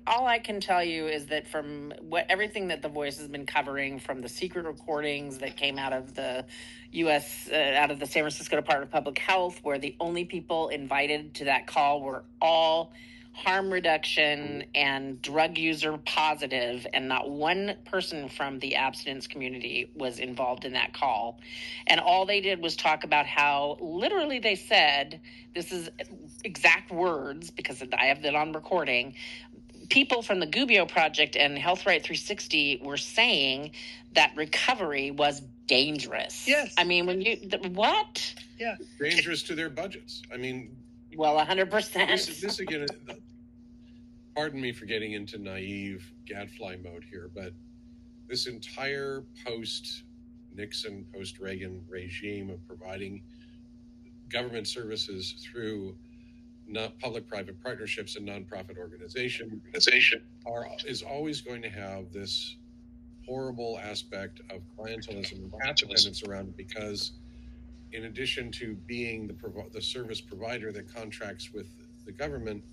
All I can tell you is that from everything that The Voice has been covering, from the secret recordings that came out of the U.S., out of the San Francisco Department of Public Health, where the only people invited to that call were all harm reduction and drug user positive, and not one person from the abstinence community was involved in that call. And all they did was talk about how literally they said, this is exact words because I have that on recording, people from the Gubbio Project and Health Right 360 were saying that recovery was dangerous. Yes. I mean, when you what? Yeah. Dangerous to their budgets. I mean, well, 100%. This again. Pardon me for getting into naive gadfly mode here, but this entire post-Nixon, post-Reagan regime of providing government services through not public-private partnerships and nonprofit organization is always going to have this horrible aspect of clientelism and dependence around it, because in addition to being the service provider that contracts with the government,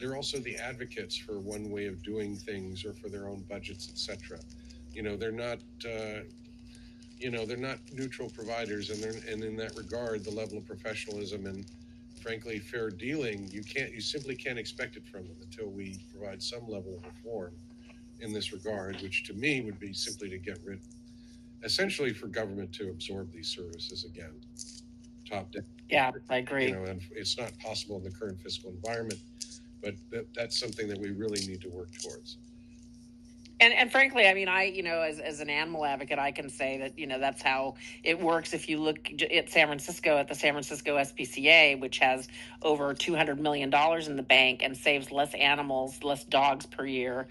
they're also the advocates for one way of doing things or for their own budgets, etc. They're not they're not neutral providers, and in that regard, the level of professionalism and frankly fair dealing, you simply can't expect it from them until we provide some level of reform in this regard, which to me would be simply to get rid, essentially for government to absorb these services again, top down. Yeah, I agree. And it's not possible in the current fiscal environment, but that's something that we really need to work towards. And frankly, I mean, as an animal advocate, I can say that, that's how it works. If you look at San Francisco, at the San Francisco SPCA, which has over $200 million in the bank and saves less animals, less dogs per year,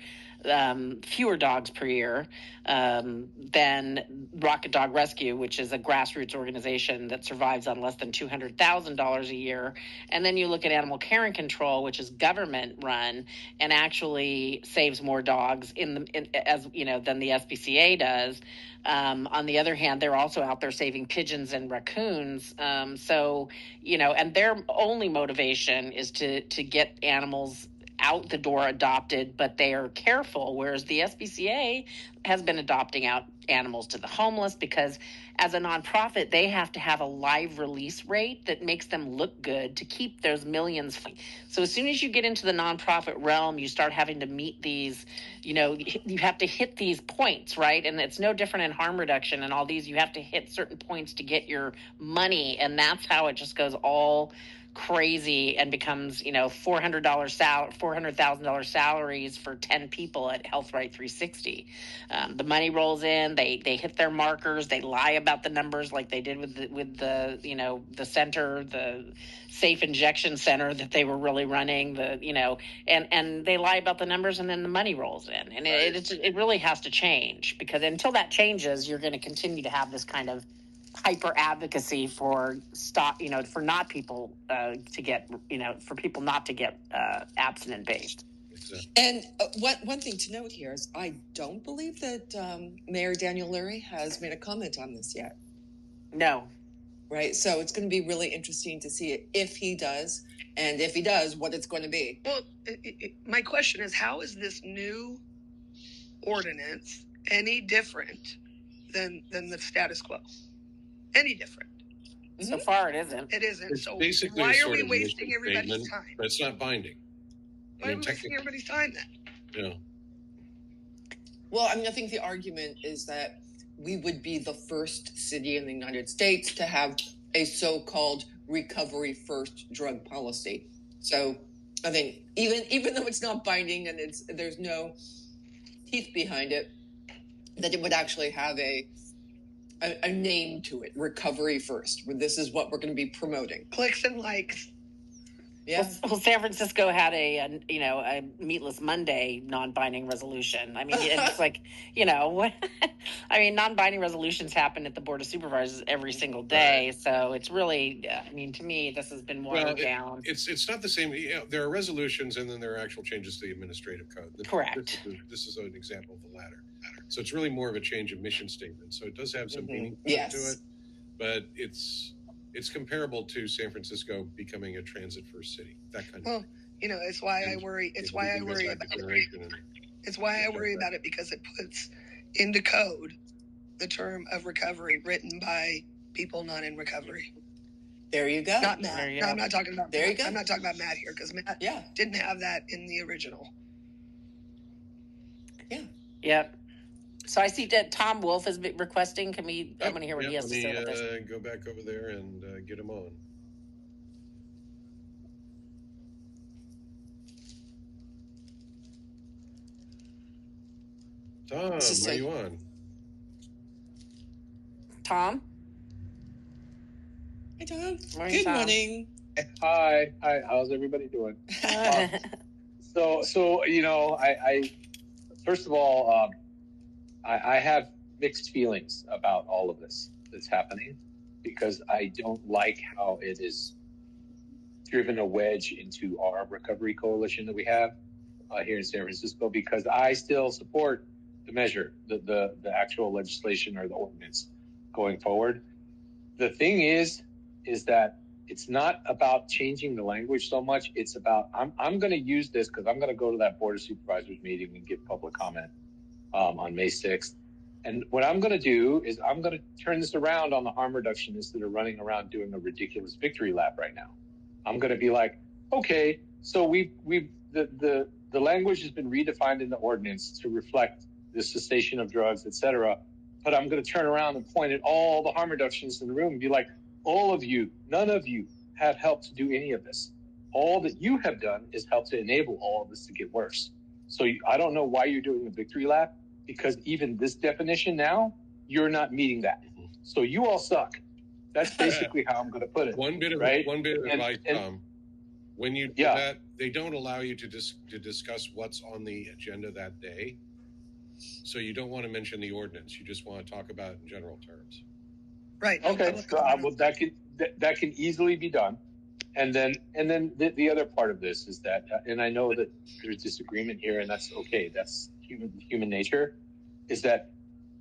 fewer dogs per year than Rocket Dog Rescue, which is a grassroots organization that survives on less than $200,000 a year. And then you look at Animal Care and Control, which is government run and actually saves more dogs than the SPCA does. On the other hand, they're also out there saving pigeons and raccoons. And their only motivation is to get animals out the door adopted, but they are careful, whereas the SPCA has been adopting out animals to the homeless because as a nonprofit, they have to have a live release rate that makes them look good to keep those millions. So as soon as you get into the nonprofit realm, you start having to meet these, you have to hit these points, right? And it's no different in harm reduction and all these. You have to hit certain points to get your money, and that's how it just goes all crazy and becomes, $400,000 salaries for 10 people at Health Right 360. The money rolls in, they hit their markers, they lie about the numbers like they did with the center, the safe injection center that they were really running, and they lie about the numbers, and then the money rolls in, and it really has to change, because until that changes, you're going to continue to have this kind of hyper advocacy for people not to get abstinent based. And one thing to note here is I don't believe that Mayor Daniel Leary has made a comment on this yet. No. Right. So it's going to be really interesting to see if he does, and if he does, what it's going to be. Well, my question is, how is this new ordinance any different than the status quo? Any different? So far, it isn't. It isn't. It's so basically why are we wasting everybody's time? But it's not binding. Why are we wasting everybody's time then? Yeah. Well, I think the argument is that we would be the first city in the United States to have a so-called recovery first drug policy. So I think even though it's not binding and there's no teeth behind it, that it would actually have a name to it, recovery first. This is what we're going to be promoting. Clicks and likes. Yeah. Well, San Francisco had a Meatless Monday non-binding resolution. I mean, it's like, non-binding resolutions happen at the Board of Supervisors every single day. Right. So it's really, to me, this has been watered down. It's not the same. There are resolutions, and then there are actual changes to the administrative code. Correct. This is an example of the latter. So it's really more of a change of mission statement. So it does have some meaning to it, but it's comparable to San Francisco becoming a transit first city. That kind of thing. It's why I worry. It's why I worry about it. It's why I worry about it, because it puts into code the term of recovery written by people not in recovery. There you go. Not Matt. No, I'm not talking about. There you go. I'm not talking about Matt here, because Matt didn't have that in the original. Yeah. Yep. So I see that Tom Wolf is requesting. I want to hear what he has to say about this. Go back over there and get him on. Tom, This is are safe. you on? Tom? Hi, Tom. Morning, Good Tom. morning. Hi. How's everybody doing? So you know, I first of all, I have mixed feelings about all of this that's happening because I don't like how it is driven a wedge into our recovery coalition that we have here in San Francisco. Because I still support the measure, the actual legislation or the ordinance going forward. The thing is that it's not about changing the language so much. It's about, I'm going to use this because I'm going to go to that Board of Supervisors meeting and give public comment on May 6th. And what I'm going to do is I'm going to turn this around on the harm reductionists that are running around doing a ridiculous victory lap right now. I'm going to be like, okay, so the language has been redefined in the ordinance to reflect the cessation of drugs, et cetera. But I'm going to turn around and point at all the harm reductionists in the room and be like, all of you, none of you have helped to do any of this. All that you have done is help to enable all of this to get worse. So I don't know why you're doing a victory lap, because even this definition now, you're not meeting that. So you all suck. That's basically how I'm going to put it. One bit of advice, Tom. When you do that, they don't allow you to discuss what's on the agenda that day. So you don't want to mention the ordinance. You just want to talk about it in general terms. Right. Okay. So, well, that can easily be done. And then the other part of this is that, and I know that there's disagreement here, and that's okay. That's human nature. Is that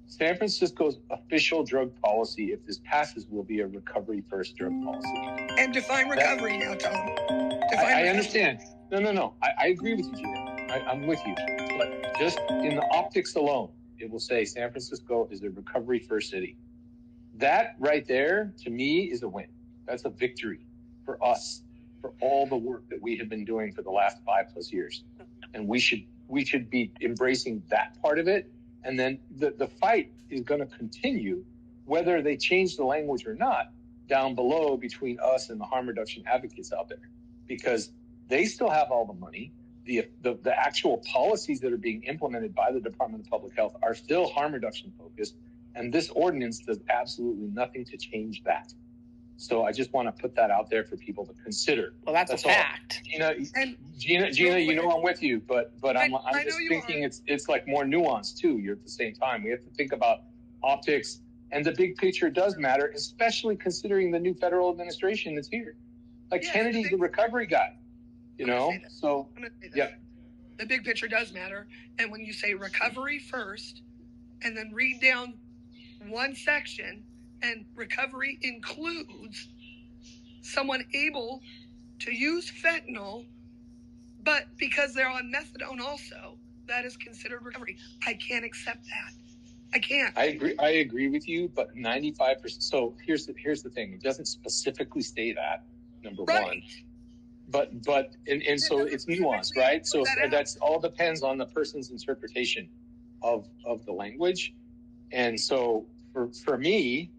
San Francisco's official drug policy, if this passes, will be a recovery first drug policy. And define recovery now, Tom. I understand. No. I agree with you, Gina. I'm with you. But just in the optics alone, it will say San Francisco is a recovery first city. That right there, to me, is a win. That's a victory for us, for all the work that we have been doing for the last 5+ years. And we should be embracing that part of it. And then the fight is going to continue, whether they change the language or not, down below between us and the harm reduction advocates out there, because they still have all the money. The actual policies that are being implemented by the Department of Public Health are still harm reduction focused. And this ordinance does absolutely nothing to change that. So I just want to put that out there for people to consider. Well, that's a fact. Gina, you know I'm with you, but I'm just thinking it's like more nuanced too. You're at the same time. We have to think about optics, and the big picture does matter, especially considering the new federal administration that's here. Like Kennedy's the recovery guy, you know. So the big picture does matter. And when you say recovery first, and then read down one section, and recovery includes someone able to use fentanyl, but because they're on methadone also, that is considered recovery. I can't accept that. I can't. I agree with you, but 95%. So here's the thing. It doesn't specifically say that, number one. But so it's nuanced, right? So that's all depends on the person's interpretation of the language. And so for me,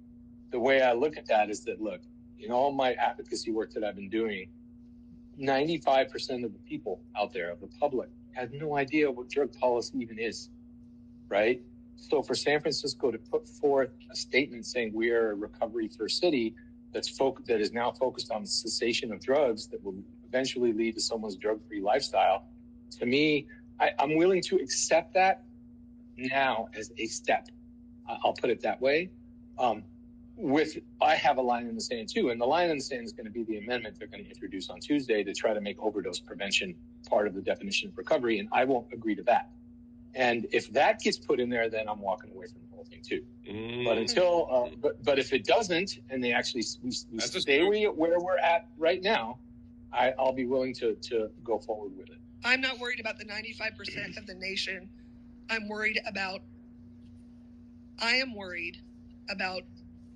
the way I look at that is that, look, in all my advocacy work that I've been doing, 95% of the people out there, of the public, have no idea what drug policy even is, right? So for San Francisco to put forth a statement saying we are a recovery first city that is now focused on the cessation of drugs that will eventually lead to someone's drug-free lifestyle, to me, I'm willing to accept that now as a step. I'll put it that way. I have a line in the sand too, and the line in the sand is going to be the amendment they're going to introduce on Tuesday to try to make overdose prevention part of the definition of recovery, and I won't agree to that. And if that gets put in there, then I'm walking away from the whole thing too. But until, but if it doesn't, and they actually we stay where we're at right now, I'll be willing to go forward with it. I'm not worried about the 95% of the nation. I am worried about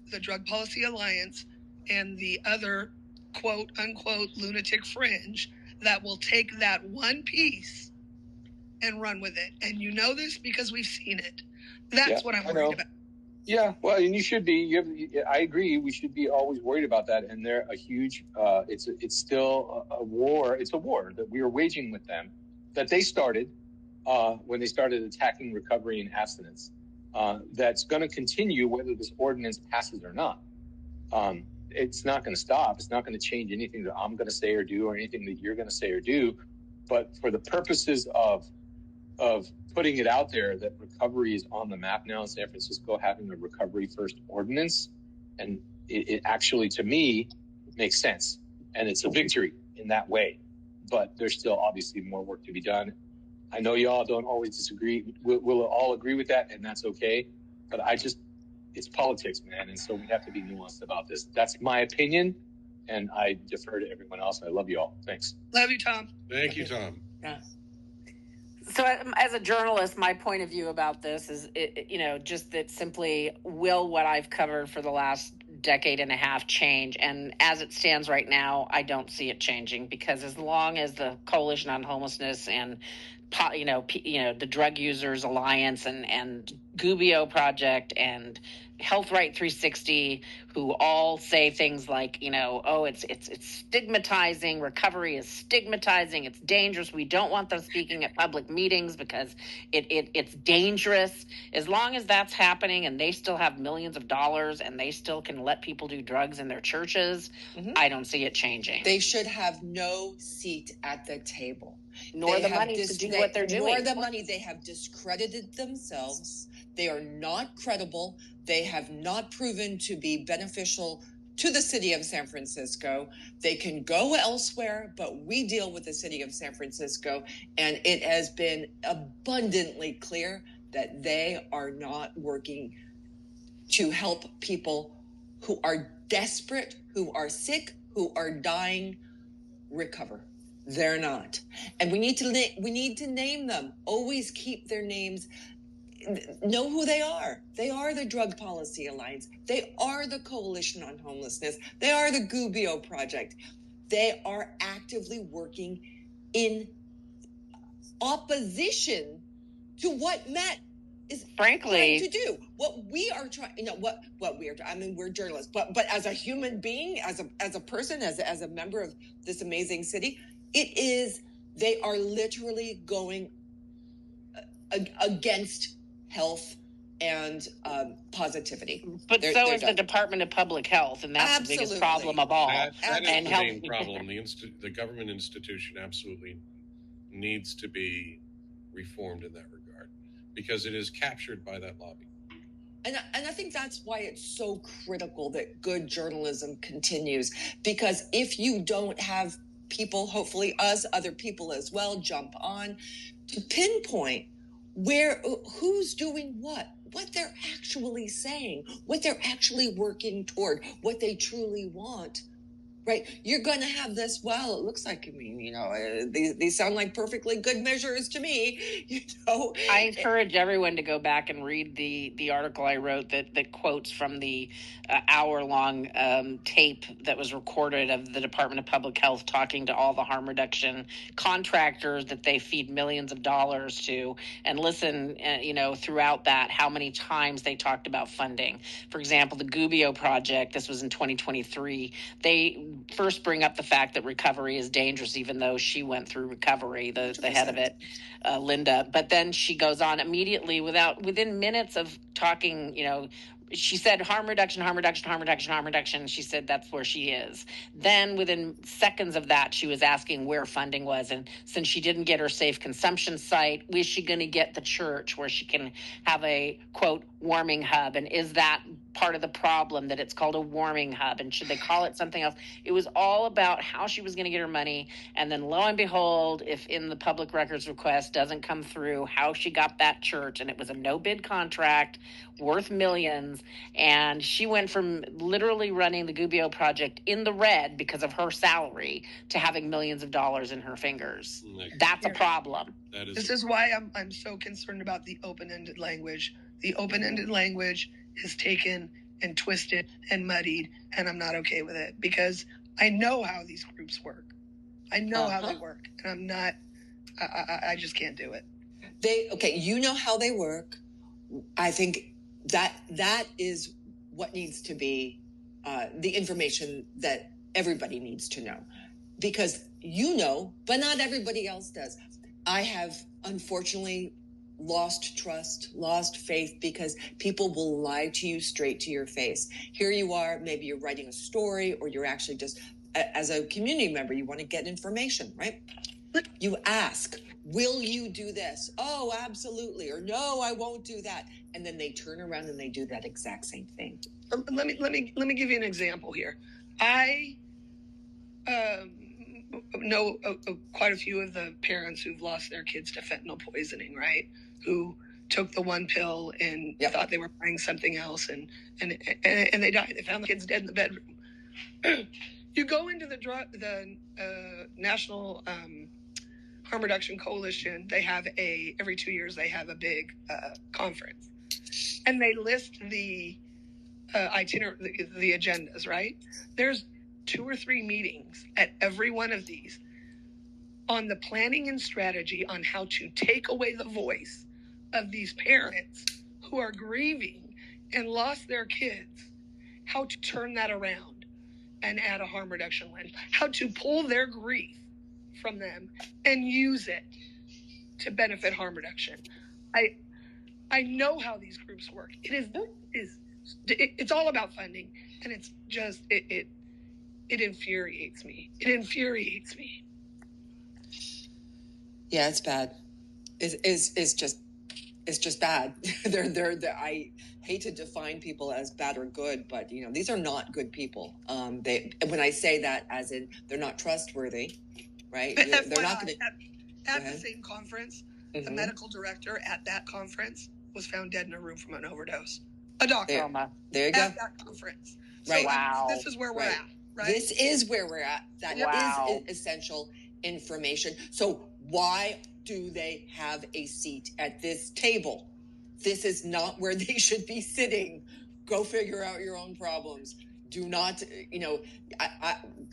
the Drug Policy Alliance and the other quote unquote lunatic fringe that will take that one piece and run with it. And you know this because we've seen it. That's what I'm worried about. Yeah, well, and you should be. I agree. We should be always worried about that. And they're a huge. It's still a war. It's a war that we are waging with them, that they started. when they started attacking recovery and abstinence. That's going to continue whether this ordinance passes or not. It's not going to stop. It's not going to change anything that I'm going to say or do, or anything that you're going to say or do. But for the purposes of putting it out there that recovery is on the map now in San Francisco, having a recovery first ordinance, and it actually, to me, makes sense. And it's a victory in that way. But there's still obviously more work to be done. I know y'all don't always disagree. We'll all agree with that, and that's okay. But it's politics, man. And so we have to be nuanced about this. That's my opinion, and I defer to everyone else. I love you all. Thanks. Love you, Tom. Thank you, Tom. Yeah. So as a journalist, my point of view about this is, just that simply will what I've covered for the last decade and a half change? And as it stands right now, I don't see it changing, because as long as the Coalition on Homelessness and the Drug Users Alliance and Gubbio Project and Health Right 360, who all say things like, it's stigmatizing, recovery is stigmatizing, it's dangerous, we don't want them speaking at public meetings because it's dangerous. As long as that's happening and they still have millions of dollars and they still can let people do drugs in their churches, I don't see it changing. They should have no seat at the table. Nor the money to do what they're doing. Nor the money. They have discredited themselves. They are not credible. They have not proven to be beneficial to the city of San Francisco. They can go elsewhere, but we deal with the city of San Francisco, and it has been abundantly clear that they are not working to help people who are desperate, who are sick, who are dying, recover. They're not. And we need to name them. Always keep their names. Know who they are. They are the Drug Policy Alliance. They are the Coalition on Homelessness. They are the Gubbio Project. They are actively working in opposition to what Matt is trying to do. What we are trying, what we are. I mean, we're journalists, but as a human being, as a person, as a member of this amazing city, they are literally going against health and positivity. But so is the Department of Public Health, and that's the biggest problem of all. That is the main problem. The government institution absolutely needs to be reformed in that regard, because it is captured by that lobby. And I think that's why it's so critical that good journalism continues, because if you don't have people, hopefully us, other people as well, jump on to pinpoint who's doing what they're actually saying, what they're actually working toward, what they truly want, right? You're going to have this, it looks like, these sound like perfectly good measures to me, I encourage everyone to go back and read the article I wrote that quotes from the hour-long tape that was recorded of the Department of Public Health talking to all the harm reduction contractors that they feed millions of dollars to, and listen, throughout that, how many times they talked about funding. For example, the Gubbio Project, this was in 2023, they first bring up the fact that recovery is dangerous, even though she went through recovery, the head of it, Linda. But then she goes on immediately, within minutes of talking, she said harm reduction. She said that's where she is. Then within seconds of that, she was asking where funding was. And since she didn't get her safe consumption site, is she going to get the church where she can have a, quote, warming hub? And is that part of the problem, that it's called a warming hub? And should they call it something else? It was all about how she was going to get her money. And then lo and behold, if in the public records request doesn't come through, how she got that church. And it was a no bid contract worth millions. And she went from literally running the Gubbio Project in the red because of her salary to having millions of dollars in her fingers. That's a problem. This is why I'm so concerned about the open-ended language. The open-ended language is taken and twisted and muddied, and I'm not okay with it, because I know how these groups work. I know how they work, and I'm not. I just can't do it. You know how they work. I think that is what needs to be the information that everybody needs to know, because but not everybody else does. I have unfortunately lost trust, lost faith, because people will lie to you straight to your face. Here you are, maybe you're writing a story, or you're actually just, as a community member, you want to get information, right? You ask, will you do this? Oh, absolutely. Or no, I won't do that. And then they turn around and they do that exact same thing. Let me give you an example here. I know quite a few of the parents who've lost their kids to fentanyl poisoning, right? Who took the one pill and thought they were buying something else, and they died. They found the kids dead in the bedroom. You go into the National Harm Reduction Coalition. They have every 2 years they have a big conference, and they list the itinerary, the agendas. Right? There's 2 or 3 meetings at every one of these on the planning and strategy on how to take away the voice of these parents who are grieving and lost their kids, how to turn that around and add a harm reduction lens, how to pull their grief from them and use it to benefit harm reduction. I know how these groups work. It's all about funding, and it's just it infuriates me. It infuriates me. Yeah, it's bad. It's just bad. They're I hate to define people as bad or good, but these are not good people. When I say that, as in they're not trustworthy, right? They're not going to. At the same conference, the medical director at that conference was found dead in a room from an overdose. A doctor. There you go. At that conference. So right. Wow. This is where we're at. Right? This is where we're at. That is essential information. So why do they have a seat at this table? This is not where they should be sitting. Go figure out your own problems. Do not,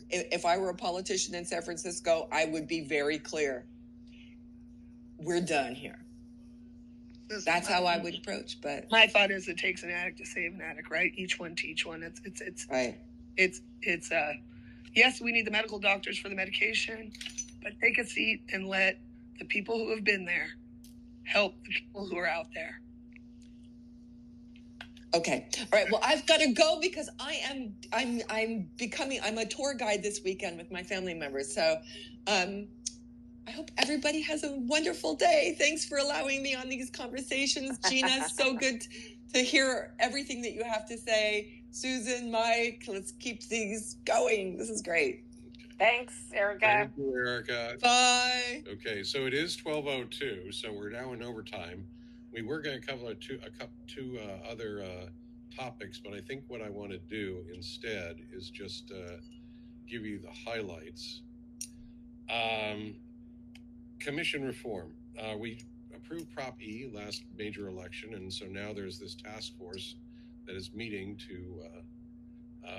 if I were a politician in San Francisco, I would be very clear. We're done here. That's how I would approach. But my thought is, it takes an addict to save an addict, right? Each one teach one. It's right. It's yes, we need the medical doctors for the medication, but take a seat and let the people who have been there help the people who are out there. Okay. All right. Well, I've got to go because I'm a tour guide this weekend with my family members. So, I hope everybody has a wonderful day. Thanks for allowing me on these conversations, Gina. So good to hear everything that you have to say. Susan, Mike, let's keep these going. This is great. Thanks, Erica. Thank you, Erica. Bye. Okay, so it is 12:02, so we're now in overtime. We were going to cover two other topics, but I think what I want to do instead is just give you the highlights. Commission reform. We approved Prop E last major election, and so now there's this task force that is meeting to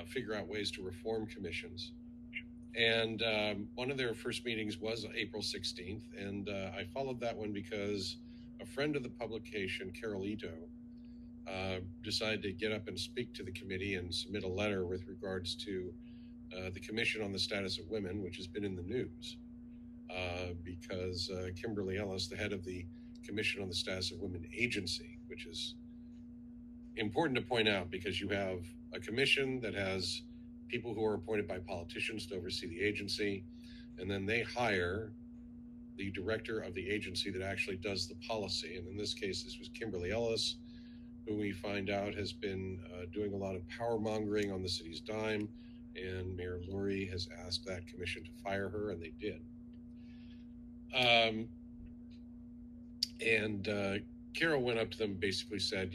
figure out ways to reform commissions. And one of their first meetings was April 16th, and I followed that one because a friend of the publication, Carol Ito, decided to get up and speak to the committee and submit a letter with regards to the Commission on the Status of Women, which has been in the news because Kimberly Ellis, the head of the Commission on the Status of Women agency, which is important to point out because you have a commission that has people who are appointed by politicians to oversee the agency, and then they hire the director of the agency that actually does the policy. And in this case, this was Kimberly Ellis, who we find out has been doing a lot of power mongering on the city's dime, and Mayor Lurie has asked that commission to fire her, and they did. Carol went up to them and basically said,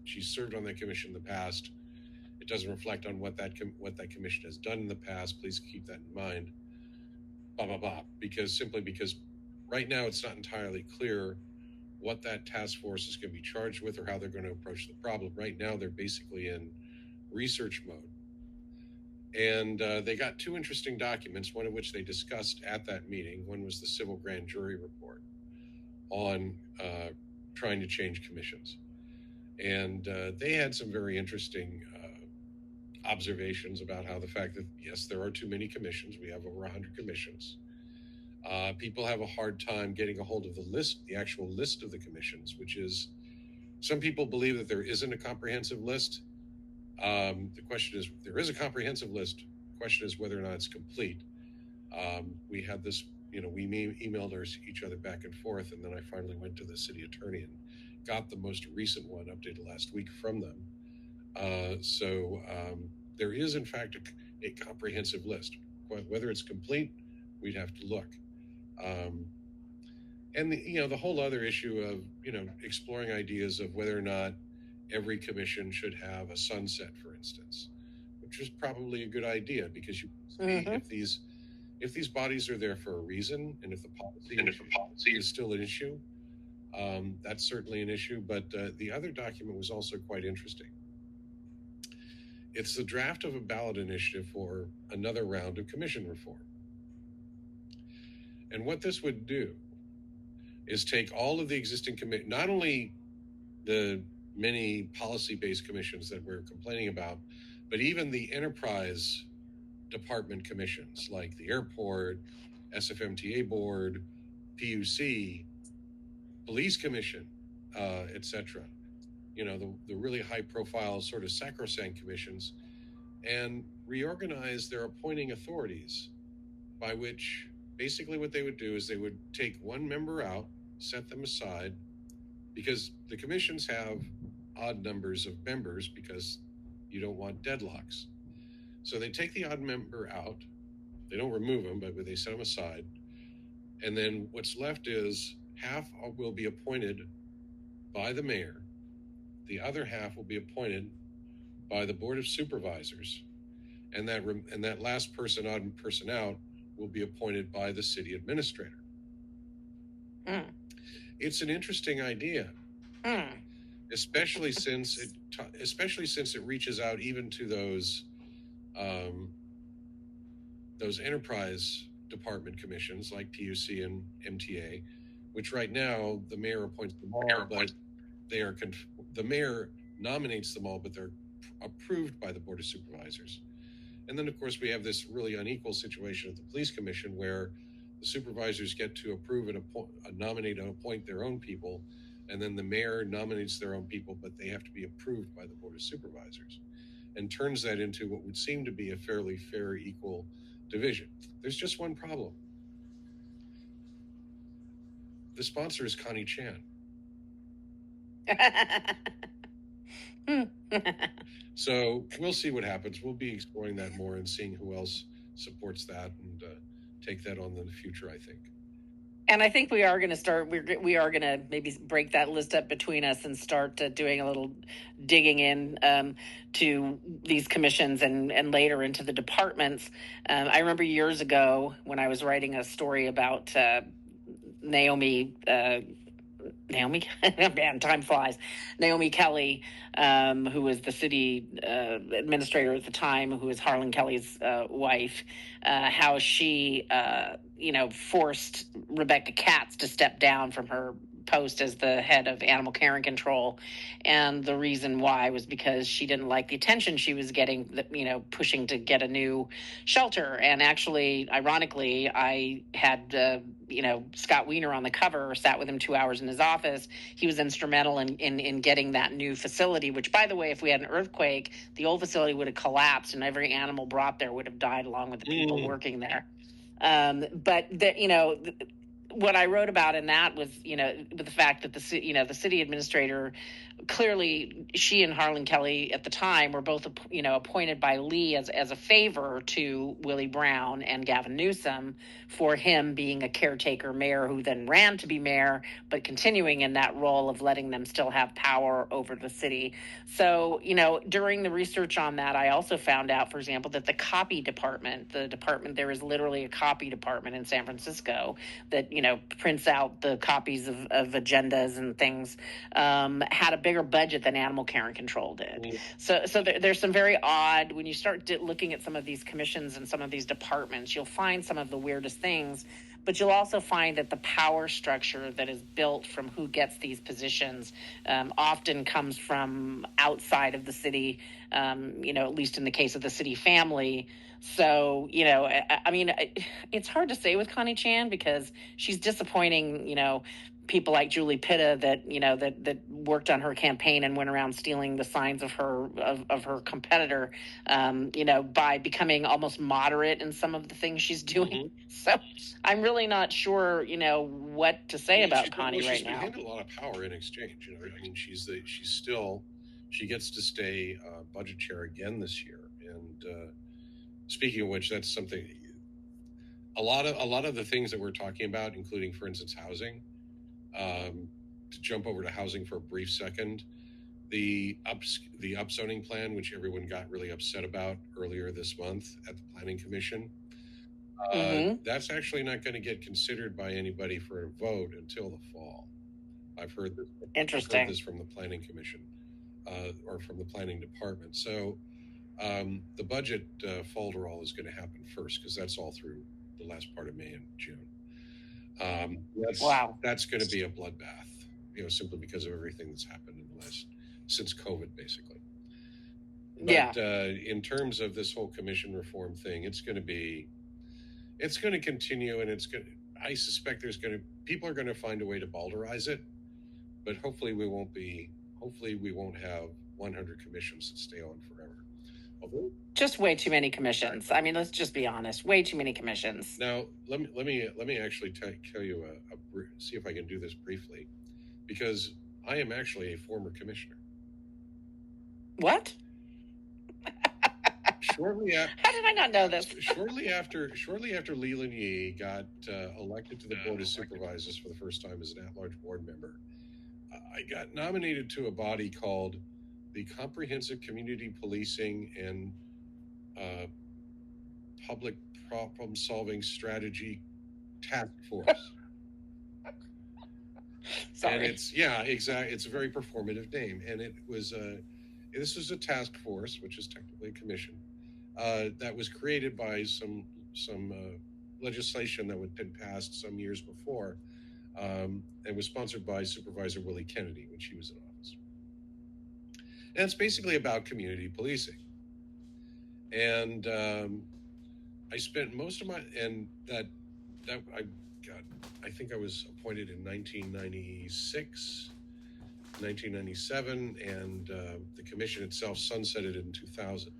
she's served on that commission in the past. It doesn't reflect on what that commission has done in the past. Please keep that in mind. Blah, blah, blah. Because right now it's not entirely clear what that task force is going to be charged with or how they're going to approach the problem. Right now they're basically in research mode. And they got 2 interesting documents, one of which they discussed at that meeting. One was the civil grand jury report on trying to change commissions. And they had some very interesting observations about how the fact that, yes, there are too many commissions. We have over 100 commissions. People have a hard time getting a hold of the actual list of the commissions, which is, some people believe that there isn't a comprehensive list. The question is, there is a comprehensive list. The question is whether or not it's complete. We had this, we emailed each other back and forth, and then I finally went to the city attorney and got the most recent one updated last week from them. So there is, in fact, a comprehensive list. Whether it's complete, we'd have to look. And the whole other issue of exploring ideas of whether or not every commission should have a sunset, for instance, which is probably a good idea, because if these bodies are there for a reason, and if the policy is still an issue, that's certainly an issue. But the other document was also quite interesting. It's the draft of a ballot initiative for another round of commission reform. And what this would do is take all of the existing not only the many policy-based commissions that we're complaining about, but even the enterprise department commissions like the airport, SFMTA board, PUC, police commission, etc. The really high-profile sort of sacrosanct commissions, and reorganize their appointing authorities, by which basically what they would do is they would take one member out, set them aside, because the commissions have odd numbers of members because you don't want deadlocks. So they take the odd member out, they don't remove them, but they set them aside, and then what's left is half will be appointed by the mayor, the other half will be appointed by the Board of Supervisors, and that last person odd and person out will be appointed by the city administrator. It's an interesting idea, especially since it reaches out even to those enterprise department commissions like PUC and MTA, which right now the mayor appoints them all, but the mayor nominates them all, but they're approved by the Board of Supervisors. And then, of course, we have this really unequal situation at the police commission, where the supervisors get to approve and nominate and appoint their own people, and then the mayor nominates their own people, but they have to be approved by the Board of Supervisors, and turns that into what would seem to be a fairly fair, equal division. There's just one problem. The sponsor is Connie Chan. So we'll see what happens. We'll be exploring that more and seeing who else supports that, and take that on in the future, I think. And I think we are going to start, we are going to maybe break that list up between us and start doing a little digging in to these commissions and later into the departments. I remember years ago when I was writing a story about Naomi, man, time flies. Naomi Kelly, who was the city administrator at the time, who was Harlan Kelly's wife, how she, forced Rebecca Katz to step down from her post as the head of animal care and control. And the reason why was because she didn't like the attention she was getting, pushing to get a new shelter. And actually, ironically, I had, Scott Wiener on the cover, sat with him 2 hours in his office. He was instrumental in getting that new facility, which, by the way, if we had an earthquake, the old facility would have collapsed and every animal brought there would have died along with the people working there. What I wrote about in that was, with the fact that the city administrator, clearly she and Harlan Kelly at the time were both, appointed by Lee as a favor to Willie Brown and Gavin Newsom for him being a caretaker mayor who then ran to be mayor, but continuing in that role of letting them still have power over the city. So, during the research on that, I also found out, for example, that the copy department, there is literally a copy department in San Francisco that, prints out the copies of agendas and things, had a bigger budget than animal care and control did. So there's some very odd, when you start looking at some of these commissions and some of these departments, you'll find some of the weirdest things. but you'll also find that the power structure that is built from who gets these positions often comes from outside of the city, at least in the case of the city family. So, it's hard to say with Connie Chan because she's disappointing, people like Julie Pitta that worked on her campaign and went around stealing the signs of her competitor, by becoming almost moderate in some of the things she's doing. Mm-hmm. So I'm really not sure, what to say about Connie right now. She's been handed a lot of power in exchange. She gets to stay budget chair again this year. And speaking of which, that's something. A lot of the things that we're talking about, including, for instance, housing. To jump over to housing for a brief second, the upzoning plan, which everyone got really upset about earlier this month at the Planning Commission, that's actually not going to get considered by anybody for a vote until the fall. I've heard this. Interesting. I've heard this from the Planning Commission or from the Planning Department. So the budget folderol is going to happen first because that's all through the last part of May and June. That's going to be a bloodbath, simply because of everything that's happened since COVID, basically. But in terms of this whole commission reform thing, it's going to continue, and I suspect people are going to find a way to balderize it, but hopefully we won't have 100 commissions that stay on forever. Just way too many commissions. I mean, let's just be honest. Way too many commissions. Now, let me actually tell you see if I can do this briefly, because I am actually a former commissioner. What? How did I not know this? Shortly after Leland Yee got elected to the Board of Supervisors for the first time as an at-large board member, I got nominated to a body called the Comprehensive Community Policing and Public Problem Solving Strategy Task Force. Sorry. And it's a very performative name. And this was a task force, which is technically a commission, that was created by some legislation that had been passed some years before, and was sponsored by Supervisor Willie Kennedy when she was in office. And it's basically about community policing. And I spent most of I think I was appointed in 1996, 1997, and the commission itself sunsetted in 2000.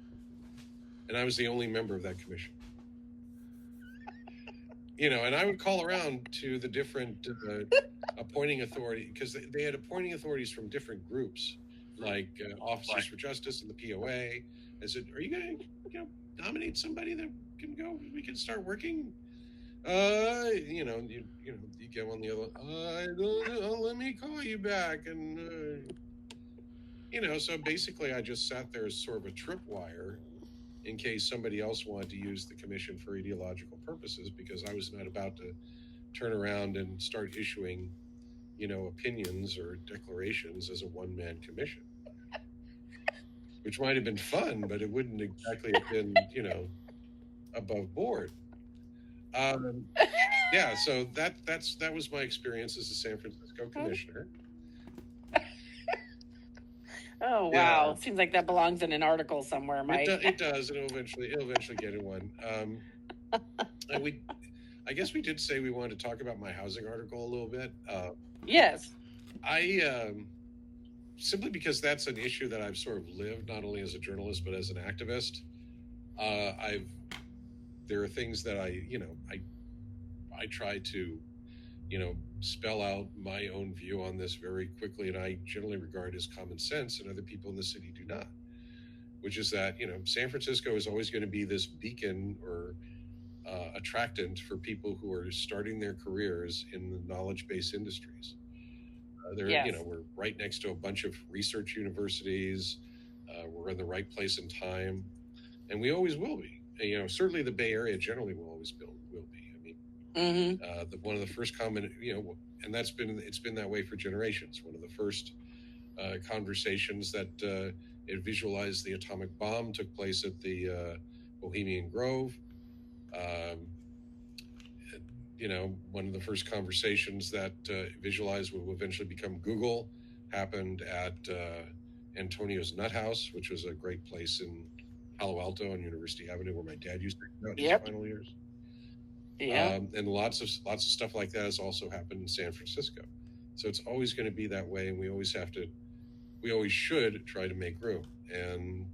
And I was the only member of that commission. And I would call around to the different appointing authority, because they had appointing authorities from different groups, like Officers for Justice and the POA. I said, "Are you going to nominate somebody that can go? We can start working." You get on the other. I don't know. Let me call you back, and so basically, I just sat there as sort of a tripwire in case somebody else wanted to use the commission for ideological purposes, because I was not about to turn around and start issuing, opinions or declarations as a one-man commission, which might have been fun, but it wouldn't exactly have been, above board. So that was my experience as a San Francisco commissioner. Oh wow! Yeah. Seems like that belongs in an article somewhere, Mike. It does, and it'll eventually get in one. And I guess we did say we wanted to talk about my housing article a little bit. Yes. I simply because that's an issue that I've sort of lived, not only as a journalist but as an activist. There are things that I try to, spell out my own view on this very quickly, and I generally regard as common sense, and other people in the city do not, which is that, San Francisco is always going to be this beacon or attractant for people who are starting their careers in the knowledge-based industries. We're right next to a bunch of research universities. We're in the right place and time, and we always will be. And, certainly the Bay Area generally will always will be. I mean, one of the first common, and it's been that way for generations. One of the first conversations that it visualized the atomic bomb took place at the Bohemian Grove. one of the first conversations that Visualize will eventually become Google happened at Antonio's Nut House, which was a great place in Palo Alto on University Avenue, where my dad used to go in his final years. Yeah. And lots of stuff like that has also happened in San Francisco. So it's always going to be that way, and we always should try to make room. And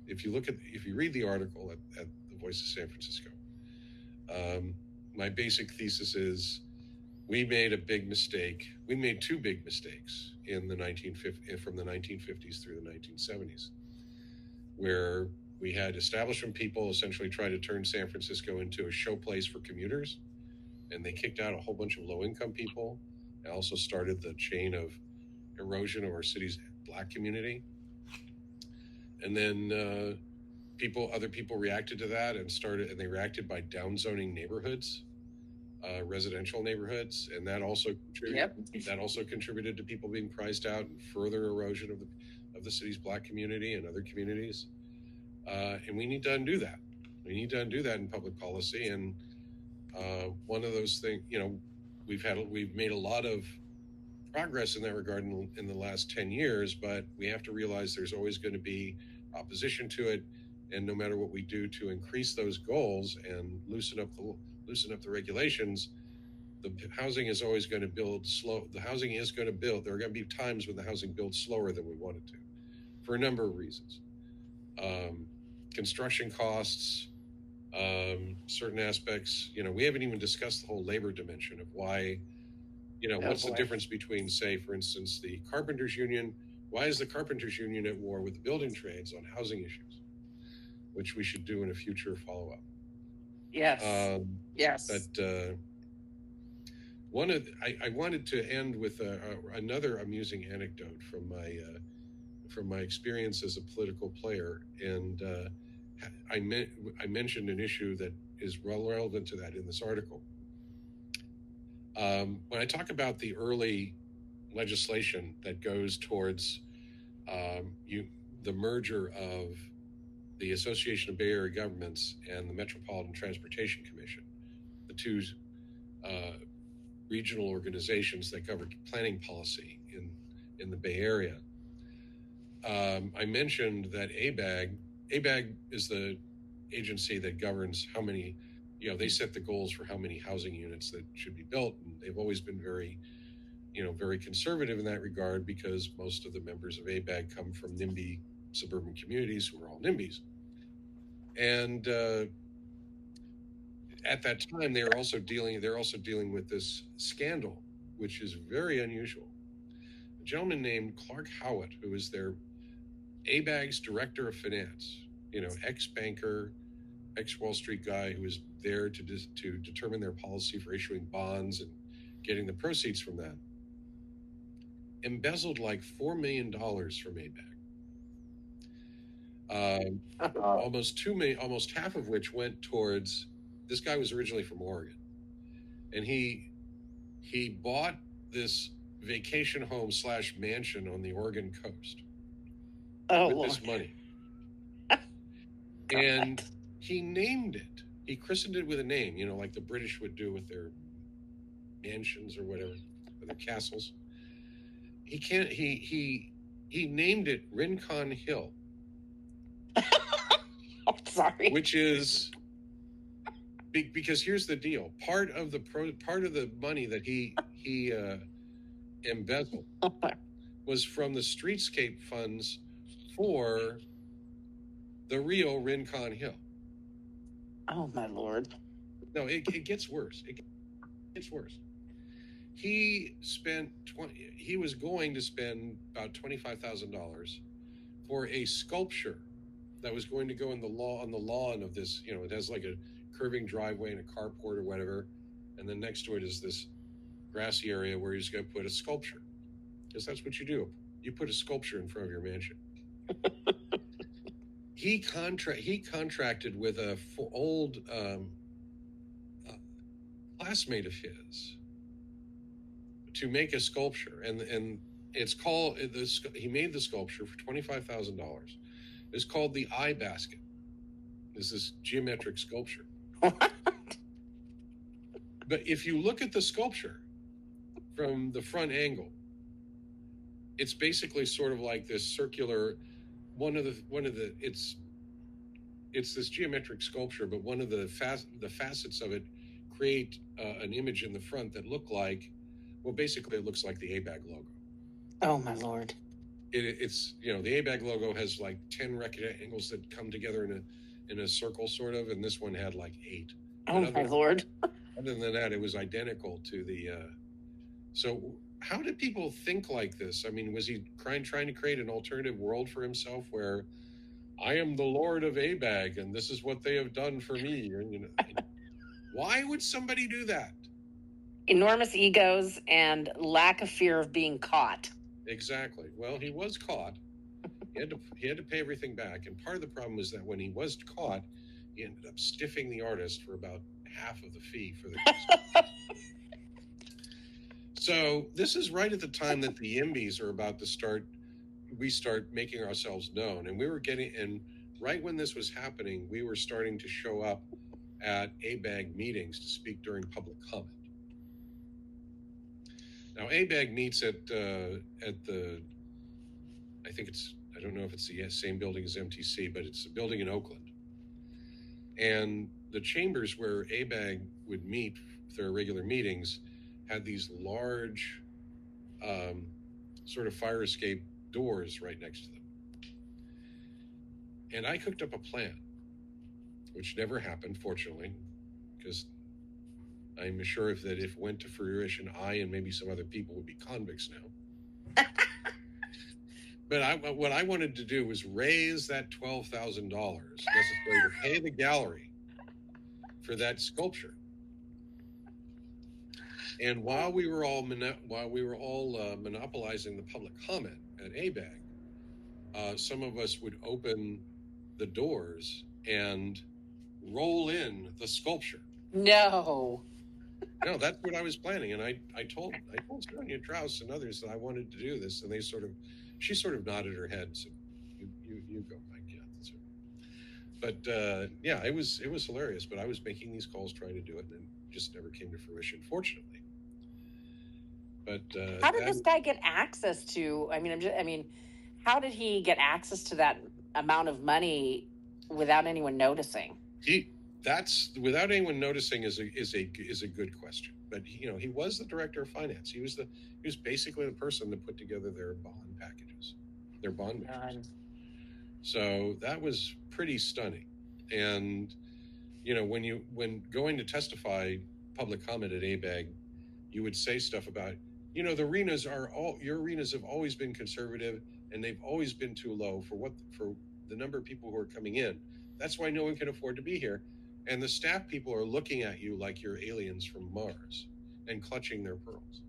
if you read the article at the Voice of San Francisco, my basic thesis is we made a big mistake. We made two big mistakes from the 1950s through the 1970s, where we had establishment people essentially try to turn San Francisco into a show place for commuters, and they kicked out a whole bunch of low-income people. It also started the chain of erosion of our city's Black community. And then other people reacted to that and they reacted by downzoning neighborhoods, residential neighborhoods, and that also contributed to people being priced out and further erosion of the city's Black community and other communities. And we need to undo that. We need to undo that in public policy. And one of those things, we've made a lot of progress in that regard in the last 10 years, but we have to realize there's always going to be opposition to it. And no matter what we do to increase those goals and loosen up the regulations, the housing is always going to build slow. The housing is going to build. There are going to be times when the housing builds slower than we want it to, for a number of reasons. Construction costs, certain aspects. We haven't even discussed the whole labor dimension of why. What's the difference between, say, for instance, the Carpenters Union? Why is the Carpenters Union at war with the building trades on housing issues, which we should do in a future follow-up? Yes. Yes. But I wanted to end with another amusing anecdote from my experience as a political player, and I mentioned an issue that is relevant to that in this article. When I talk about the early legislation that goes towards the merger of the Association of Bay Area Governments and the Metropolitan Transportation Commission, the two regional organizations that cover planning policy in the Bay Area, I mentioned that ABAG is the agency that governs how many, they set the goals for how many housing units that should be built. And they've always been very conservative in that regard, because most of the members of ABAG come from NIMBY suburban communities who are all NIMBYs. And at that time, they're also dealing with this scandal, which is very unusual. A gentleman named Clark Howitt, who is their ABAG's director of finance, ex-banker, ex-Wall Street guy who was there to determine their policy for issuing bonds and getting the proceeds from that, embezzled like $4 million from ABAG. Almost half of which went towards, this guy was originally from Oregon, and he bought this vacation home / mansion on the Oregon coast with this money. And he named it. He christened it with a name, like the British would do with their mansions or whatever, or their castles. He named it Rincon Hill. I'm sorry. Which is because here's the deal: part of the money that he embezzled was from the streetscape funds for the real Rincon Hill. Oh my Lord! No, it gets worse. It gets worse. He was going to spend about $25,000 for a sculpture that was going to go on the lawn of this. It has like a curving driveway and a carport or whatever, and then next to it is this grassy area where he's going to put a sculpture, because that's what you do. You put a sculpture in front of your mansion. He contracted with a old classmate of his to make a sculpture, and it's called this. He made the sculpture for $25,000. It's called the Eye Basket. This is geometric sculpture. But if you look at the sculpture from the front angle, it's basically sort of like this circular. It's this geometric sculpture, but one of the facets of it create an image in the front that look like, well, basically it looks like the ABAG logo. Oh my Lord. It's the ABAG logo has like 10 rectangles that come together in a circle sort of, and this one had like 8. Oh my Lord. Other than that, it was identical to the. So how did people think like this? I mean, was he trying to create an alternative world for himself where I am the Lord of ABAG and this is what they have done for me? And, why would somebody do that? Enormous egos and lack of fear of being caught. Exactly. Well, he was caught. He had to pay everything back. And part of the problem was that when he was caught, he ended up stiffing the artist for about half of the fee for the. So this is right at the time that the IMBYs are about to start. We start making ourselves known, and right when this was happening, we were starting to show up at ABAG meetings to speak during public comment. Now, ABAG meets at the, I don't know if it's the same building as MTC, but it's a building in Oakland. And the chambers where ABAG would meet for their regular meetings had these large sort of fire escape doors right next to them. And I cooked up a plan, which never happened, fortunately, because I'm sure if it went to fruition, I and maybe some other people would be convicts now. But what I wanted to do was raise that $12,000 necessary to pay the gallery for that sculpture. And while we were all monopolizing the public comment at ABAG, some of us would open the doors and roll in the sculpture. No, that's what I was planning, and I told Sonia Traus and others that I wanted to do this, and she sort of nodded her head and said, "You go, Mike." Yeah, that's right. But it was hilarious. But I was making these calls trying to do it, and it just never came to fruition, fortunately. But how did this guy get access to? How did he get access to that amount of money without anyone noticing? Without anyone noticing is a good question. But he was the director of finance. He was basically the person that put together their bond packages, their bond measures. So that was pretty stunning. And when going to testify public comment at ABAG, you would say stuff about your arenas have always been conservative and they've always been too low for the number of people who are coming in. That's why no one can afford to be here. And the staff people are looking at you like you're aliens from Mars and clutching their pearls.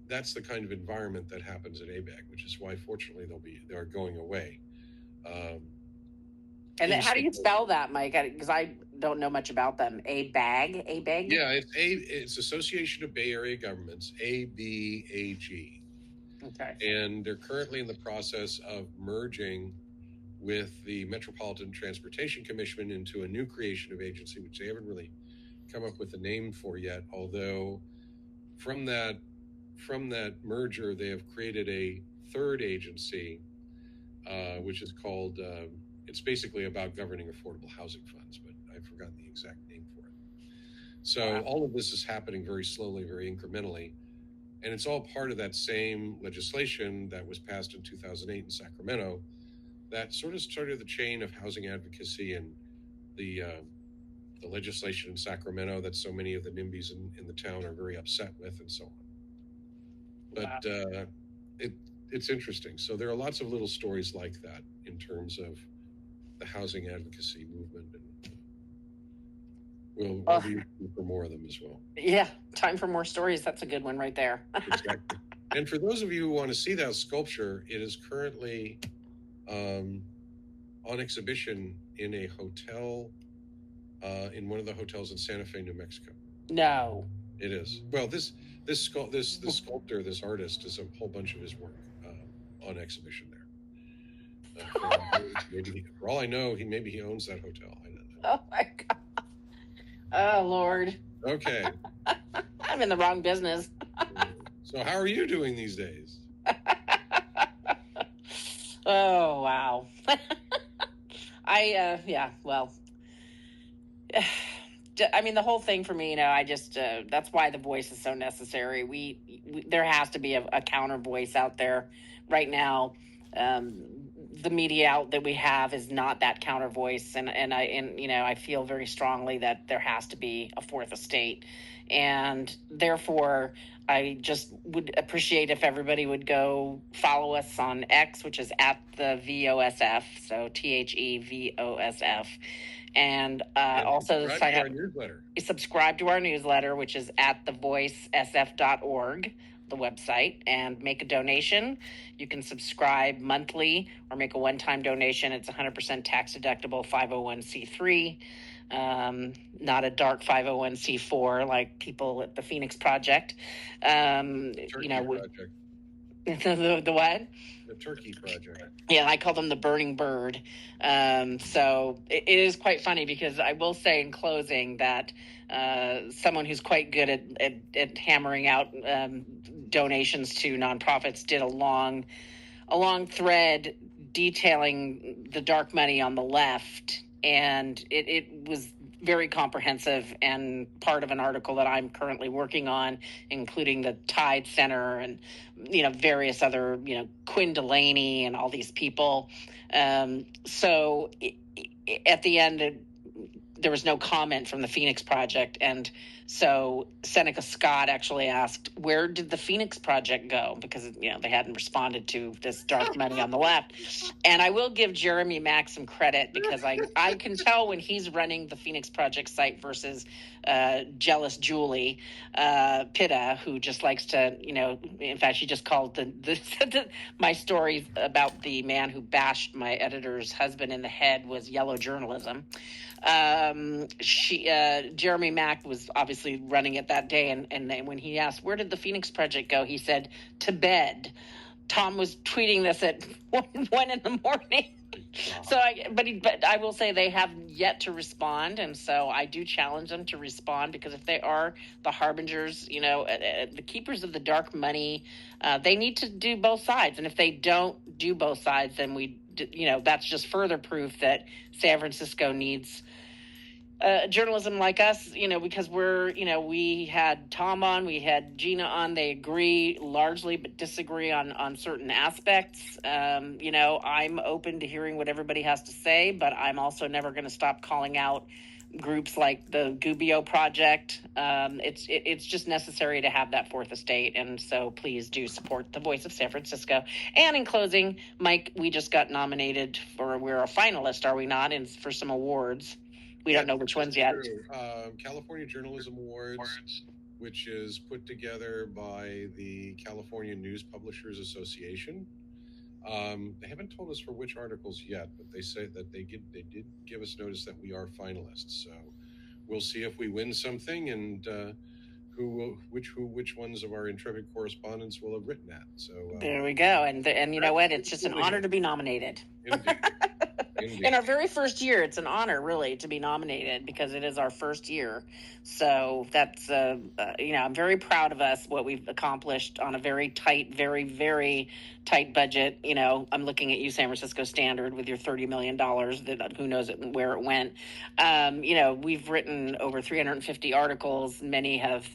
That's the kind of environment that happens at ABAG, which is why, fortunately, they're going away. And how do you spell that, Mike? Because I don't know much about them. ABAG? Yeah, it's Association of Bay Area Governments, ABAG. Okay. And they're currently in the process of merging with the Metropolitan Transportation Commission into a new creation of agency, which they haven't really come up with a name for yet. Although from that merger, they have created a third agency, which is called, it's basically about governing affordable housing funds, but I've forgotten the exact name for it. So all of this is happening very slowly, very incrementally. And it's all part of that same legislation that was passed in 2008 in Sacramento that sort of started the chain of housing advocacy and the legislation in Sacramento that so many of the NIMBYs in the town are very upset with, and so on. But it's interesting. So there are lots of little stories like that in terms of the housing advocacy movement, and we'll be looking for more of them as well. Yeah, time for more stories. That's a good one right there. Exactly. And for those of you who want to see that sculpture, it is currently on exhibition in a hotel, in one of the hotels in Santa Fe, New Mexico. No, it is. Well, this sculptor, this artist, is a whole bunch of his work on exhibition there. For all I know, maybe he owns that hotel. I don't know. Oh my God. Oh Lord. Okay. I'm in the wrong business. So how are you doing these days? Oh, wow. Well, I mean, the whole thing for me, I just, that's why the voice is so necessary. We there has to be a counter voice out there right now. The media out that we have is not that counter voice. And I feel very strongly that there has to be a fourth estate. And therefore, I just would appreciate if everybody would go follow us on X, which is at the VOSF. So THEVOSF. And also sign up. Subscribe to our newsletter, which is at thevoicesf.org, the website, and make a donation. You can subscribe monthly or make a one-time donation. It's 100% tax deductible 501c3, not a dark 501c4 like people at the Phoenix Project. Project. The what? The Turkey Project. Yeah, I call them the burning bird. So it is quite funny because I will say in closing that someone who's quite good at hammering out donations to nonprofits did a long thread detailing the dark money on the left, and it was very comprehensive and part of an article that I'm currently working on, including the Tide Center and, various other, Quinn Delaney and all these people. So at the end, there was no comment from the Phoenix Project. And so Seneca Scott actually asked, where did the Phoenix Project go? Because, they hadn't responded to this dark money on the left. And I will give Jeremy Mack some credit because I can tell when he's running the Phoenix Project site versus jealous Julie Pitta, who just likes to, in fact, she just called my story about the man who bashed my editor's husband in the head was yellow journalism. Jeremy Mack was obviously running it that day, and then when he asked where did the Phoenix Project go, he said to bed. Tom was tweeting this at 1 in the morning. So but I will say they have yet to respond, and so I do challenge them to respond, because if they are the harbingers, the keepers of the dark money, they need to do both sides. And if they don't do both sides, then that's just further proof that San Francisco needs journalism like us, because we had Tom on, we had Gina on. They agree largely, but disagree on certain aspects. I'm open to hearing what everybody has to say, but I'm also never going to stop calling out groups like the Gubbio Project. It's just necessary to have that fourth estate. And so please do support the Voice of San Francisco. And in closing, Mike, we just got nominated we're a finalist, are we not, for some awards. We don't know which ones yet. California Journalism Awards, which is put together by the California News Publishers Association. They haven't told us for which articles yet, but they say that they did give us notice that we are finalists. So we'll see if we win something, and which ones of our intrepid correspondents will have written that. So there we go. And you know what? It's just an honor to be nominated. Indeed. In our very first year, it's an honor, really, to be nominated, because it is our first year. So that's, I'm very proud of us, what we've accomplished on a very tight, very, very tight budget. I'm looking at you, San Francisco Standard, with your $30 million, that who knows where it went. We've written over 350 articles. Many have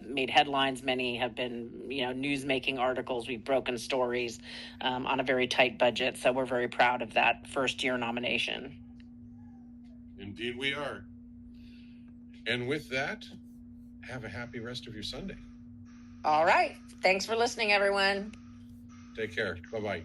made headlines. Many have been, news-making articles. We've broken stories on a very tight budget. So we're very proud of that first-year nomination. Indeed we are. And with that, have a happy rest of your Sunday. All right. Thanks for listening, everyone. Take care. Bye-bye.